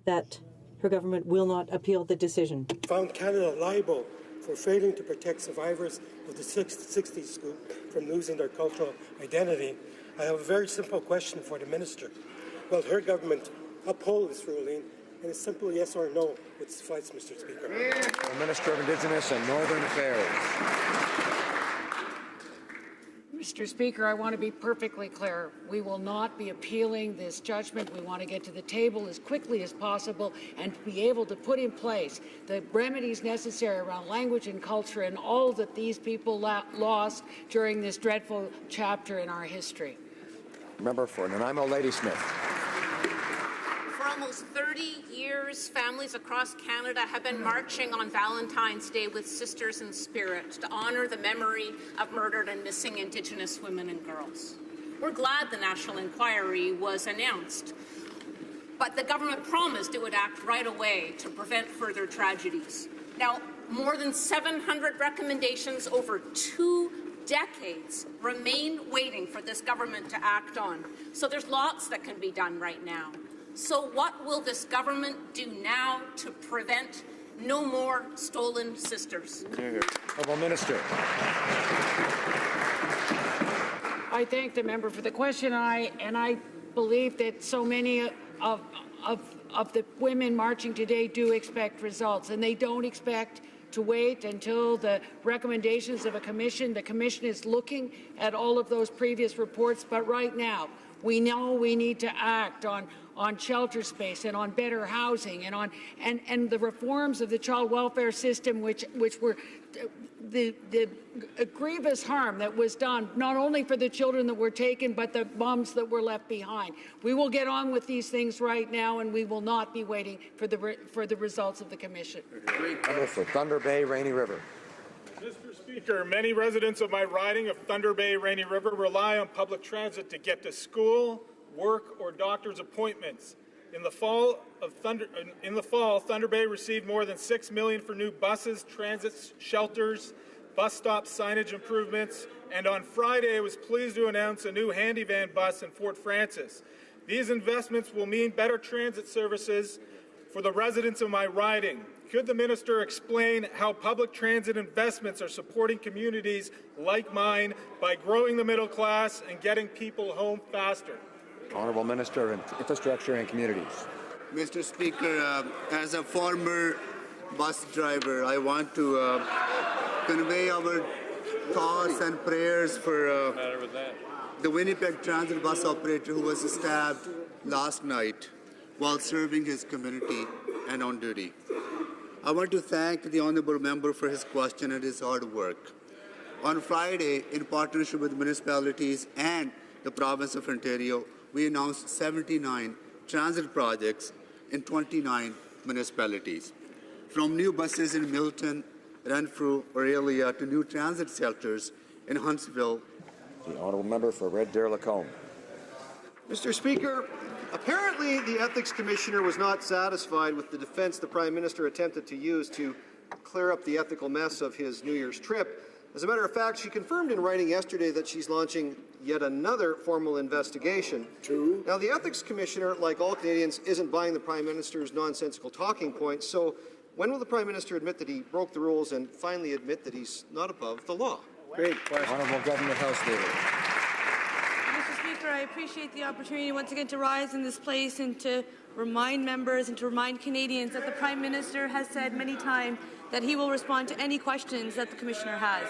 that her government will not appeal the decision? Found Canada liable for failing to protect survivors of the 60s scoop from losing their cultural identity. I have a very simple question for the Minister. Will her government uphold this ruling? And a simple yes or no would suffice, Mr. Speaker. The Minister of Indigenous and Northern Affairs. Mr. Speaker, I want to be perfectly clear. We will not be appealing this judgment. We want to get to the table as quickly as possible and be able to put in place the remedies necessary around language and culture and all that these people lost during this dreadful chapter in our history. Member for Nanaimo Ladysmith. For almost 30 years, families across Canada have been marching on Valentine's Day with Sisters in Spirit to honour the memory of murdered and missing Indigenous women and girls. We're glad the National Inquiry was announced, but the government promised it would act right away to prevent further tragedies. Now, more than 700 recommendations over 2 decades remain waiting for this government to act on. So there's lots that can be done right now. So what will this government do now to prevent no more stolen sisters? Honourable Minister. I thank the member for the question, and I believe that so many of the women marching today do expect results, and they don't expect to wait until the recommendations of a commission. The commission is looking at all of those previous reports, but right now we know we need to act on shelter space and on better housing and on and the reforms of the child welfare system, which were the grievous harm that was done not only for the children that were taken but the moms that were left behind. We will get on with these things right now, and we will not be waiting for the results of the commission. Member for Thunder Bay, Rainy River. Mr. Speaker. Speaker, many residents of my riding of Thunder Bay Rainy River rely on public transit to get to school, work, or doctor's appointments. In the fall, Thunder Bay received more than $6 million for new buses, transit shelters, bus stop signage improvements, and on Friday I was pleased to announce a new handy van bus in Fort Francis. These investments will mean better transit services for the residents of my riding. Could the minister explain how public transit investments are supporting communities like mine by growing the middle class and getting people home faster? Honourable Minister of Infrastructure and Communities. Mr. Speaker, as a former bus driver, I want to convey our thoughts and prayers for the Winnipeg Transit bus operator who was stabbed last night while serving his community and on duty. I want to thank the honourable member for his question and his hard work. On Friday, in partnership with municipalities and the province of Ontario, we announced 79 transit projects in 29 municipalities. From new buses in Milton, Renfrew, Aurelia to new transit shelters in Huntsville. The honourable member for Red Deer Lacombe. Mr. Speaker, apparently the Ethics Commissioner was not satisfied with the defence the Prime Minister attempted to use to clear up the ethical mess of his New Year's trip. As a matter of fact, she confirmed in writing yesterday that she's launching yet another formal investigation. True. Now, the Ethics Commissioner, like all Canadians, isn't buying the Prime Minister's nonsensical talking points, so when will the Prime Minister admit that he broke the rules and finally admit that he's not above the law? Great question. Honourable Government House Leader. Mr. Speaker, I appreciate the opportunity once again to rise in this place and to remind members and to remind Canadians that the Prime Minister has said many times that he will respond to any questions that the Commissioner has.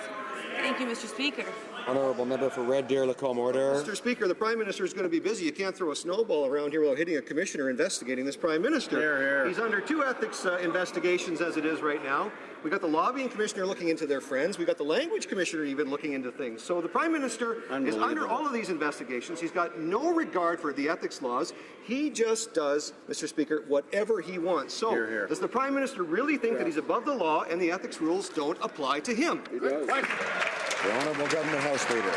Thank you, Mr. Speaker. Honourable member for Red Deer Lacombe, order. Mr. Speaker, the Prime Minister is going to be busy. You can't throw a snowball around here without hitting a Commissioner investigating this Prime Minister. Hear, hear. He's under 2 ethics investigations as it is right now. We've got the Lobbying Commissioner looking into their friends. We've got the Language Commissioner even looking into things. So the Prime Minister is under all of these investigations. He's got no regard for the ethics laws. He just does, Mr. Speaker, whatever he wants. So Hear, hear. does the Prime Minister really think that he's above the law and the ethics rules don't apply to him? The Honourable Government House Leader.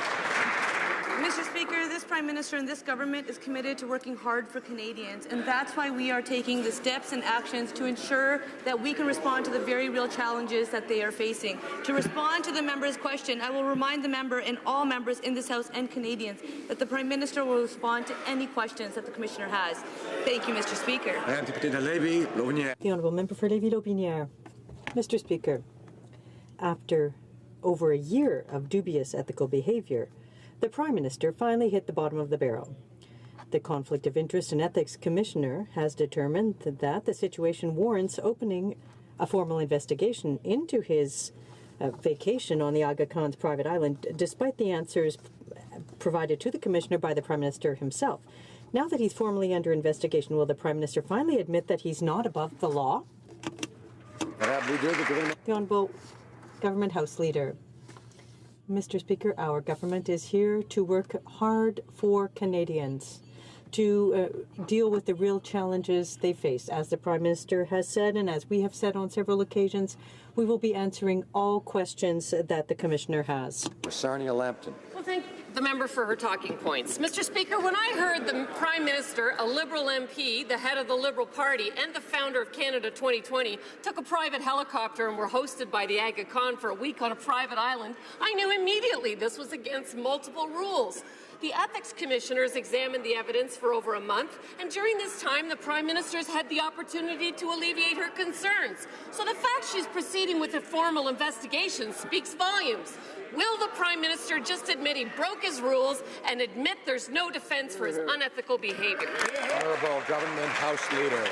Mr. Speaker, this Prime Minister and this government is committed to working hard for Canadians, and that's why we are taking the steps and actions to ensure that we can respond to the very real challenges that they are facing. To respond to the member's question, I will remind the member and all members in this House and Canadians that the Prime Minister will respond to any questions that the Commissioner has. Thank you, Mr. Speaker. The Honourable Member for Lévis-Lotbinière. Mr. Speaker, after over a year of dubious ethical behaviour, the Prime Minister finally hit the bottom of the barrel. The Conflict of Interest and Ethics Commissioner has determined that the situation warrants opening a formal investigation into his vacation on the Aga Khan's private island, despite the answers provided to the Commissioner by the Prime Minister himself. Now that he's formally under investigation, will the Prime Minister finally admit that he's not above the law? The Honourable Government House Leader. Mr. Speaker, our government is here to work hard for Canadians, to deal with the real challenges they face. As the Prime Minister has said, and as we have said on several occasions, we will be answering all questions that the Commissioner has. Sarnia Lambton. Well, thank the member for her talking points. Mr. Speaker, when I heard the Prime Minister, a Liberal MP, the head of the Liberal Party, and the founder of Canada 2020 took a private helicopter and were hosted by the Aga Khan for a week on a private island, I knew immediately this was against multiple rules. The Ethics Commissioners examined the evidence for over a month, and during this time, the Prime Minister's had the opportunity to alleviate her concerns. So the fact she's proceeding with a formal investigation speaks volumes. Will the Prime Minister just admit he broke his rules and admit there's no defense for his unethical behavior? Honourable Government House Leader.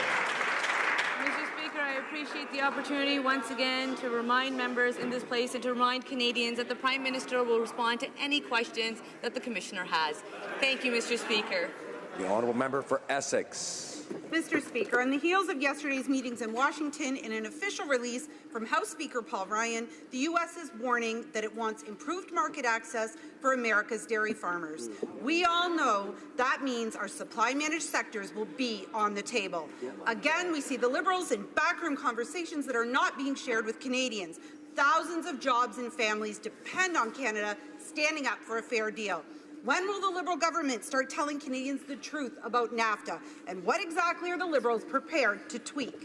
Mr. Speaker, I appreciate the opportunity once again to remind members in this place and to remind Canadians that the Prime Minister will respond to any questions that the Commissioner has. Thank you, Mr. Speaker. The Honourable Member for Essex. Mr. Speaker, on the heels of yesterday's meetings in Washington, in an official release from House Speaker Paul Ryan, the U.S. is warning that it wants improved market access for America's dairy farmers. We all know that means our supply-managed sectors will be on the table. Again, we see the Liberals in backroom conversations that are not being shared with Canadians. thousands of jobs and families depend on Canada standing up for a fair deal. When will the Liberal government start telling Canadians the truth about NAFTA? And what exactly are the Liberals prepared to tweak?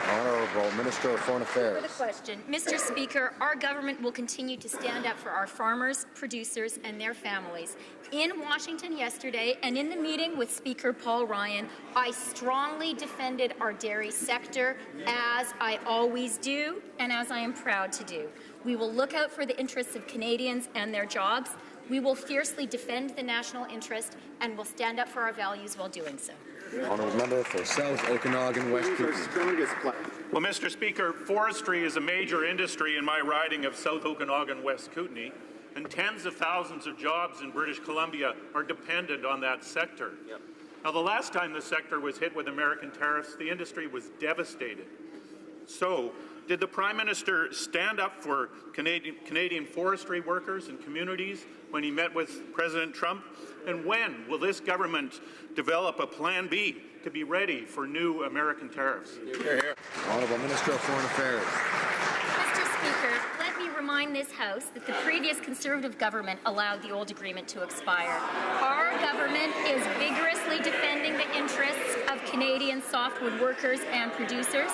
Honourable Minister of Foreign Affairs. For the question, Mr. Speaker, our government will continue to stand up for our farmers, producers, and their families. In Washington yesterday, and in the meeting with Speaker Paul Ryan, I strongly defended our dairy sector, as I always do, and as I am proud to do. We will look out for the interests of Canadians and their jobs. We will fiercely defend the national interest, and will stand up for our values while doing so. Honourable Member for South Okanagan West Kootenay. Well, Mr. Speaker, forestry is a major industry in my riding of South Okanagan West Kootenay, and tens of thousands of jobs in British Columbia are dependent on that sector. Now, the last time the sector was hit with American tariffs, the industry was devastated. So, did the Prime Minister stand up for Canadian forestry workers and communities when he met with President Trump? And when will this government develop a Plan B to be ready for new American tariffs? Honourable Minister of Foreign Affairs. Mr. Speaker, let me remind this House that the previous Conservative government allowed the old agreement to expire. Our government is vigorously defending the interests of Canadian softwood workers and producers.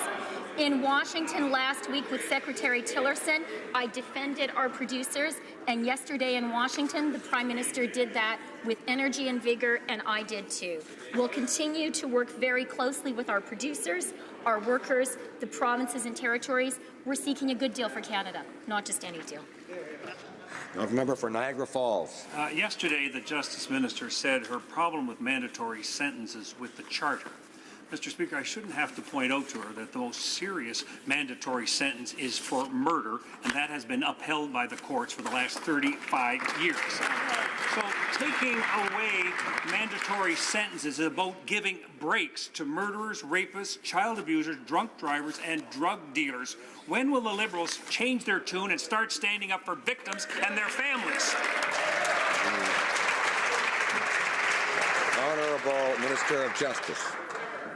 In Washington last week with Secretary Tillerson, I defended our producers, and yesterday in Washington, the Prime Minister did that with energy and vigor, and I did too. We'll continue to work very closely with our producers, our workers, the provinces and territories. We're seeking a good deal for Canada, not just any deal. Honourable Member for Niagara Falls. Yesterday, the Justice Minister said her problem with mandatory sentences with the Charter. Mr. Speaker, I shouldn't have to point out to her that the most serious mandatory sentence is for murder, and that has been upheld by the courts for the last 35 years. So taking away mandatory sentences is about giving breaks to murderers, rapists, child abusers, drunk drivers, and drug dealers. When will the Liberals change their tune and start standing up for victims and their families? Honourable Minister of Justice.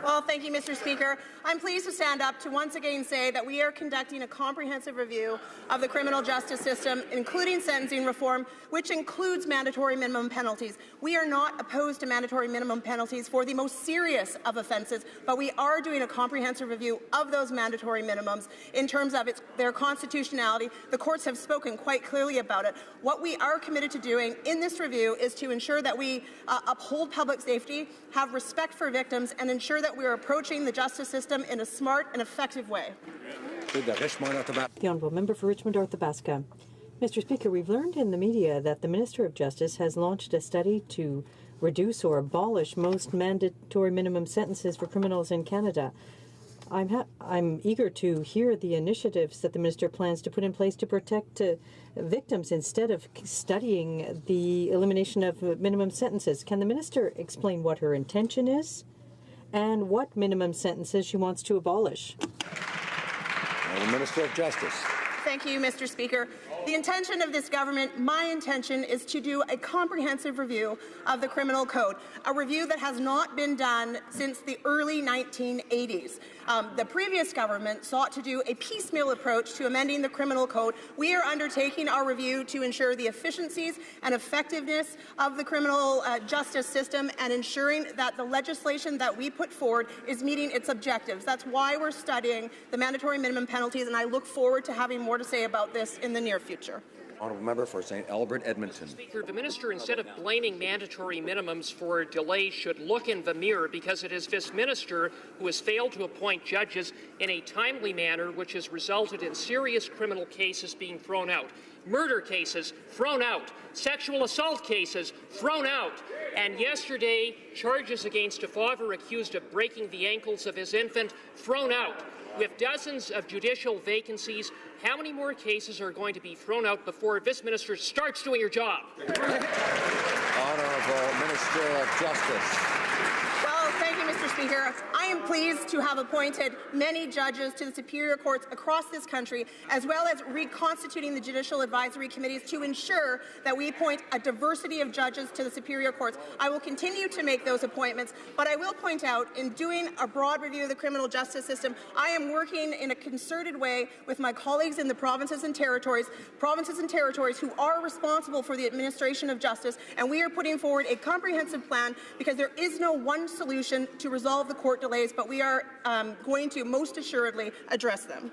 Well, thank you, Mr. Speaker. I'm pleased to stand up to once again say that we are conducting a comprehensive review of the criminal justice system, including sentencing reform, which includes mandatory minimum penalties. We are not opposed to mandatory minimum penalties for the most serious of offences, but we are doing a comprehensive review of those mandatory minimums in terms of their constitutionality. The courts have spoken quite clearly about it. What we are committed to doing in this review is to ensure that we uphold public safety, have respect for victims, and ensure that we are approaching the justice system in a smart and effective way. The Honourable Member for Richmond-Arthabaska. Mr. Speaker, we've learned in the media that the Minister of Justice has launched a study to reduce or abolish most mandatory minimum sentences for criminals in Canada. I'm eager to hear the initiatives that the Minister plans to put in place to protect victims instead of studying the elimination of minimum sentences. Can the Minister explain what her intention is and what minimum sentences she wants to abolish? The Minister of Justice. Thank you, Mr. Speaker. The intention of this government, my intention, is to do a comprehensive review of the criminal code, a review that has not been done since the early 1980s. The previous government sought to do a piecemeal approach to amending the criminal code. We are undertaking our review to ensure the efficiencies and effectiveness of the criminal justice system and ensuring that the legislation that we put forward is meeting its objectives. That's why we're studying the mandatory minimum penalties, and I look forward to having more to say about this in the near future. Honourable Member for St. Albert, Edmonton. Speaker, the minister, instead of blaming mandatory minimums for delays, should look in the mirror, because it is this minister who has failed to appoint judges in a timely manner, which has resulted in serious criminal cases being thrown out. Murder cases thrown out. Sexual assault cases thrown out. And yesterday, charges against a father accused of breaking the ankles of his infant thrown out. With dozens of judicial vacancies, how many more cases are going to be thrown out before this minister starts doing her job? Honourable Minister of Justice. Well, thank you, Mr. Speaker. I am pleased to have appointed many judges to the superior courts across this country, as well as reconstituting the judicial advisory committees to ensure that we appoint a diversity of judges to the superior courts. I will continue to make those appointments, but I will point out, in doing a broad review of the criminal justice system, I am working in a concerted way with my colleagues in the provinces and territories who are responsible for the administration of justice, and we are putting forward a comprehensive plan because there is no one solution to resolve the court delays, but we are going to most assuredly address them.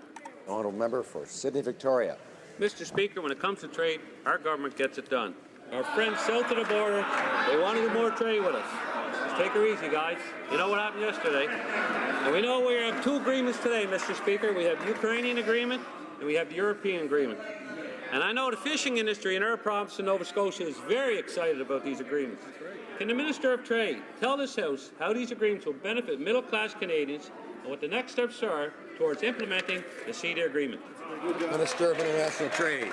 Honourable member for Sydney Victoria. Mr. Speaker, when it comes to trade, our government gets it done. Our friends south of the border, they want to do more trade with us. Just take her easy, guys. You know what happened yesterday. And we know we have two agreements today, Mr. Speaker. We have the Ukrainian agreement and we have the European agreement. And I know the fishing industry in our province in Nova Scotia is very excited about these agreements. Can the Minister of Trade tell this House how these agreements will benefit middle-class Canadians and what the next steps are towards implementing the CETA agreement? Minister of International Trade.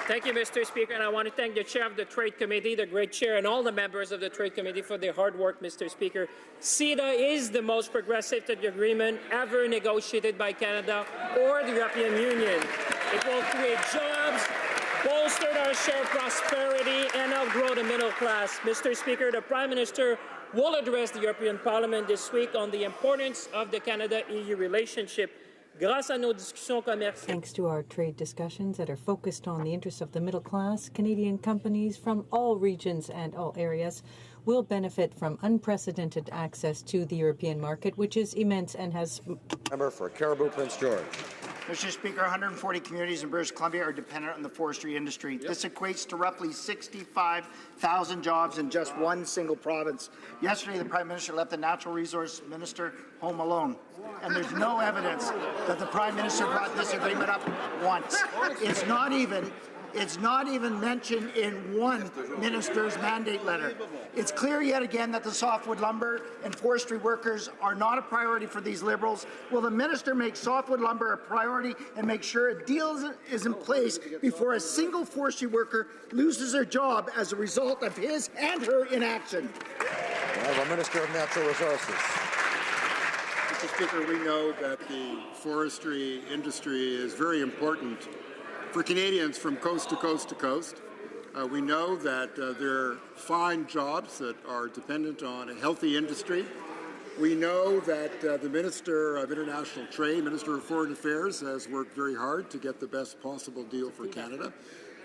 Thank you, Mr. Speaker, and I want to thank the Chair of the Trade Committee, the great Chair, and all the members of the Trade Committee for their hard work, Mr. Speaker. CETA is the most progressive trade agreement ever negotiated by Canada or the European Union. It will create jobs, bolster our shared prosperity, and outgrow the middle class. Mr. Speaker, the Prime Minister will address the European Parliament this week on the importance of the Canada-EU relationship. Thanks to our trade discussions that are focused on the interests of the middle class, Canadian companies from all regions and all areas will benefit from unprecedented access to the European market, which is immense and has... Member for Caribou, Prince George. Mr. Speaker, 140 communities in British Columbia are dependent on the forestry industry. Yep. This equates to roughly 65,000 jobs in just one single province. Yesterday, the Prime Minister left the Natural Resource Minister home alone. And there's no evidence that the Prime Minister brought this agreement up once. It's not even mentioned in one minister's mandate letter. It's clear yet again that the softwood lumber and forestry workers are not a priority for these Liberals. Will the minister make softwood lumber a priority and make sure a deal is in place before a single forestry worker loses their job as a result of his and her inaction? The Minister of Natural Resources. Mr. Speaker, we know that the forestry industry is very important for Canadians from coast to coast to coast. We know that there are fine jobs that are dependent on a healthy industry. We know that the Minister of International Trade, Minister of Foreign Affairs, has worked very hard to get the best possible deal for Canada.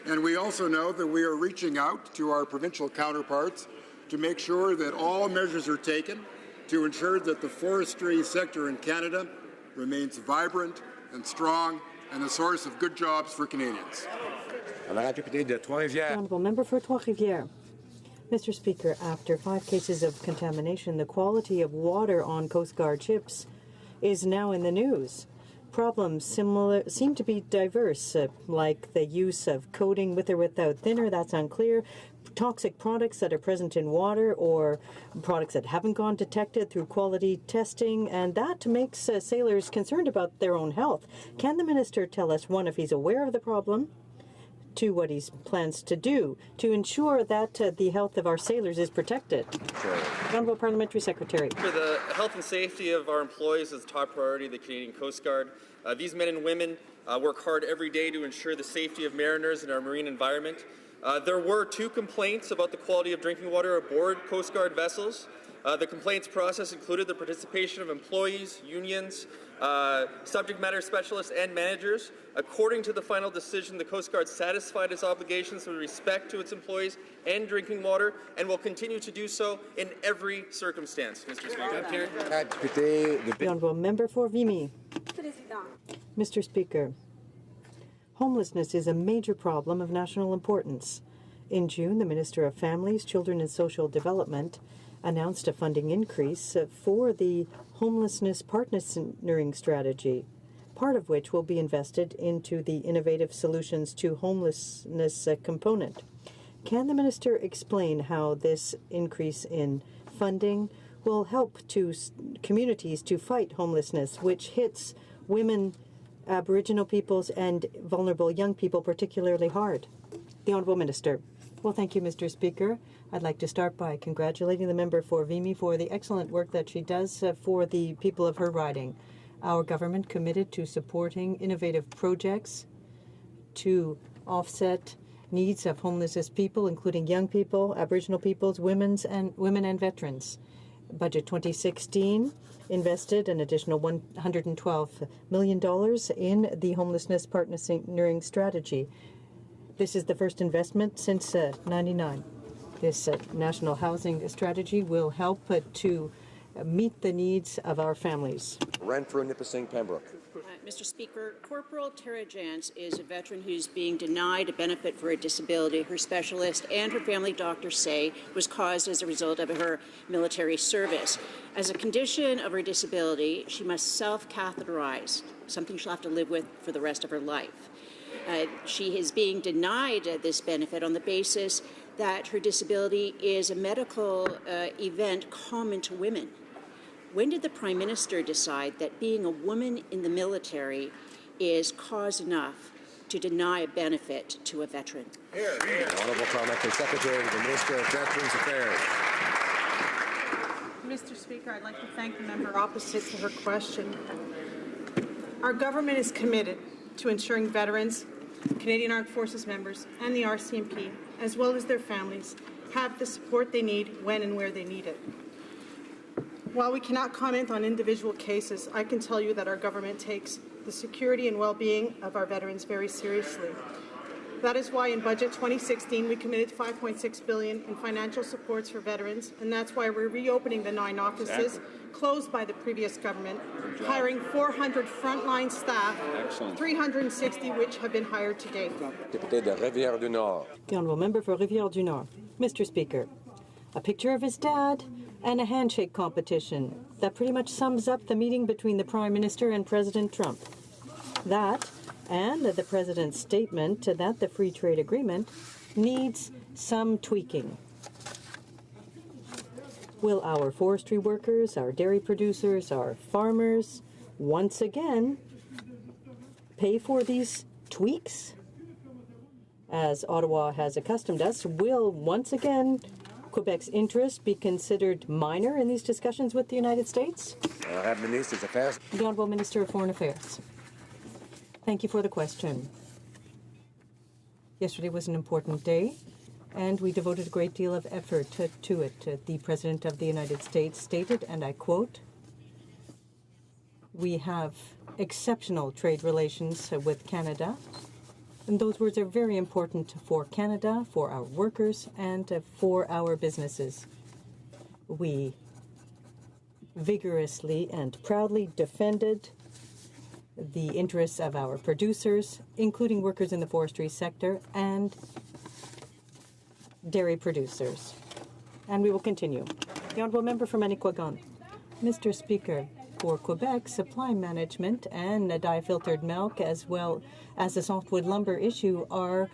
And we also know that we are reaching out to our provincial counterparts to make sure that all measures are taken to ensure that the forestry sector in Canada remains vibrant and strong and a source of good jobs for Canadians. Honourable member for Trois-Rivières. Mr. Speaker, after 5 cases of contamination, the quality of water on Coast Guard ships is now in the news. Problems seem to be diverse, like the use of coating with or without thinner, that's unclear, toxic products that are present in water or products that haven't gone detected through quality testing, and that makes sailors concerned about their own health. Can the minister tell us, one, if he's aware of the problem, 2, what he plans to do to ensure that the health of our sailors is protected? Honourable Parliamentary Secretary. For the health and safety of our employees is top priority of the Canadian Coast Guard. These men and women work hard every day to ensure the safety of mariners and our marine environment. There were 2 complaints about the quality of drinking water aboard Coast Guard vessels. The complaints process included the participation of employees, unions, subject matter specialists, and managers. According to the final decision, the Coast Guard satisfied its obligations with respect to its employees and drinking water and will continue to do so in every circumstance, Mr. Speaker. The Honourable Member for Vimy. Mr. Speaker, homelessness is a major problem of national importance. In June, the Minister of Families, Children and Social Development announced a funding increase for the homelessness partnering strategy, part of which will be invested into the Innovative Solutions to Homelessness component. Can the minister explain how this increase in funding will help to communities to fight homelessness, which hits women, Aboriginal peoples and vulnerable young people particularly hard? The Honourable Minister. Well, thank you, Mr. Speaker. I'd like to start by congratulating the member for Vimy for the excellent work that she does for the people of her riding. Our government committed to supporting innovative projects to offset needs of homeless people, including young people, Aboriginal peoples, women and veterans. Budget 2016 invested an additional $112 million in the homelessness partnering strategy. This is the first investment since '99. This national housing strategy will help to meet the needs of our families. Renfrew, Nipissing, Pembroke. Mr. Speaker, Corporal Tara Jans is a veteran who's being denied a benefit for a disability her specialist and her family doctor say was caused as a result of her military service. As a condition of her disability, she must self-catheterize, something she'll have to live with for the rest of her life. She is being denied this benefit on the basis that her disability is a medical event common to women. When did the Prime Minister decide that being a woman in the military is cause enough to deny a benefit to a veteran? Here, here. Honourable comment to Secretary to the Minister of Veterans Affairs. Mr. Speaker, I'd like to thank the member opposite to her question. Our government is committed to ensuring veterans, Canadian Armed Forces members, and the RCMP, as well as their families, have the support they need when and where they need it. While we cannot comment on individual cases, I can tell you that our government takes the security and well-being of our veterans very seriously. That is why in Budget 2016 we committed $5.6 billion in financial supports for veterans, and that's why we're reopening the 9 offices closed by the previous government, hiring 400 frontline staff, 360 which have been hired to date. Député de Rivière-du-Nord. The Honourable Member for Rivière-du-Nord. Mr. Speaker, a picture of his dad and a handshake competition. That pretty much sums up the meeting between the Prime Minister and President Trump. That and the President's statement that the free trade agreement needs some tweaking. Will our forestry workers, our dairy producers, our farmers once again pay for these tweaks? As Ottawa has accustomed us, will once again Quebec's interest be considered minor in these discussions with the United States? The Honourable Minister of Foreign Affairs. Thank you for the question. Yesterday was an important day, and we devoted a great deal of effort to it. The President of the United States stated, and I quote, "We have exceptional trade relations with Canada." And those words are very important for Canada, for our workers, and for our businesses. We vigorously and proudly defended the interests of our producers, including workers in the forestry sector and dairy producers. And we will continue. The Honourable Member for Manicouagan. Mr. Speaker, for Quebec, supply management and dye-filtered milk, as well as the softwood lumber issue, are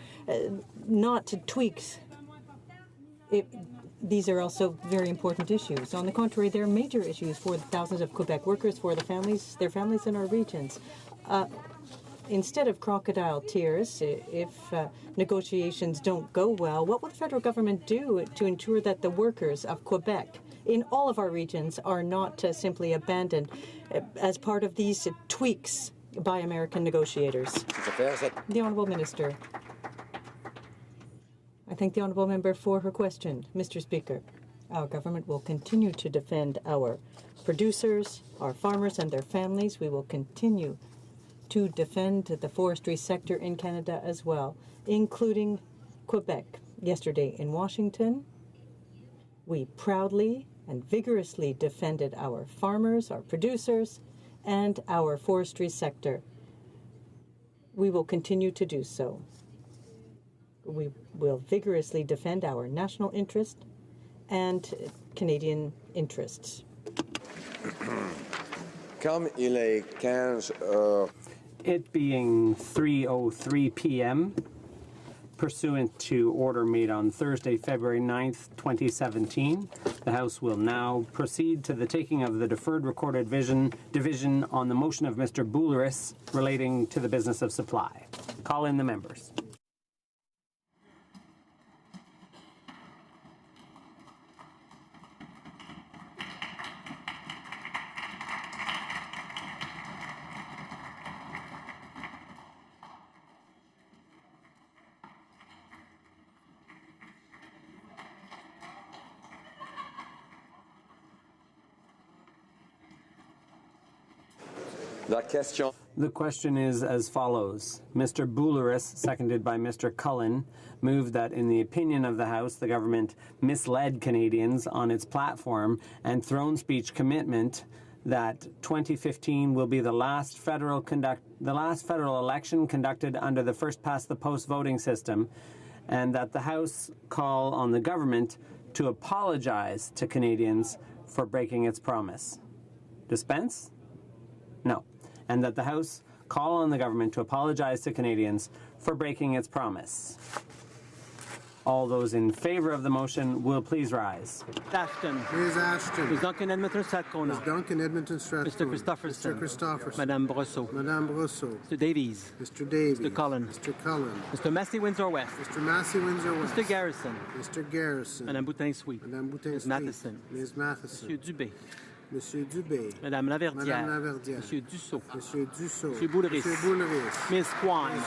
not tweaks. These are also very important issues. On the contrary, they're major issues for the thousands of Quebec workers, for their families in our regions. Instead of crocodile tears, if negotiations don't go well, what will the federal government do to ensure that the workers of Quebec in all of our regions are not simply abandoned as part of these tweaks by American negotiators? The Honourable Minister. I thank the Honourable Member for her question. Mr. Speaker, our government will continue to defend our producers, our farmers and their families. We will continue to defend the forestry sector in Canada as well, including Quebec. Yesterday in Washington, we proudly and vigorously defended our farmers, our producers, and our forestry sector. We will continue to do so. We will vigorously defend our national interest and Canadian interests. Comme il est 15 heures. It being 3:03 p.m., pursuant to order made on Thursday, February 9th, 2017, the House will now proceed to the taking of the deferred recorded division on the motion of Mr. Boulouris relating to the business of supply. Call in the members. La question. The question is as follows. Mr. Boulouris, seconded by Mr. Cullen, moved that in the opinion of the House, the government misled Canadians on its platform and throne speech commitment that 2015 will be the last federal election conducted under the first-past-the-post voting system, and that the House call on the government to apologize to Canadians for breaking its promise. Dispense? No. And that the House call on the government to apologize to Canadians for breaking its promise. All those in favour of the motion will please rise. Ashton. Ms. Ashton. Ms. Duncan Edmonton Strathcona. Ms. Duncan Edmonton Strathcona. Mr. Christopherson. Mr. Christopherson. Madame Brosseau. Madame Brosseau. Mr. Davies. Mr. Davies. Mr. Cullen. Mr. Cullen. Mr. Massey Windsor West. Mr. Massey Windsor West. Mr. Garrison. Mr. Garrison. Madame Boutin-Sweet. Madame Boutin-Sweet. Ms. Matheson. Ms. Matheson. Monsieur Dubé. Monsieur Dubé. Madame Laverdière. Madame Laverdière. Monsieur Dussault. Monsieur Dussault. Monsieur Boulouris. Monsieur Boulouris. Ms. Kwan. Ms.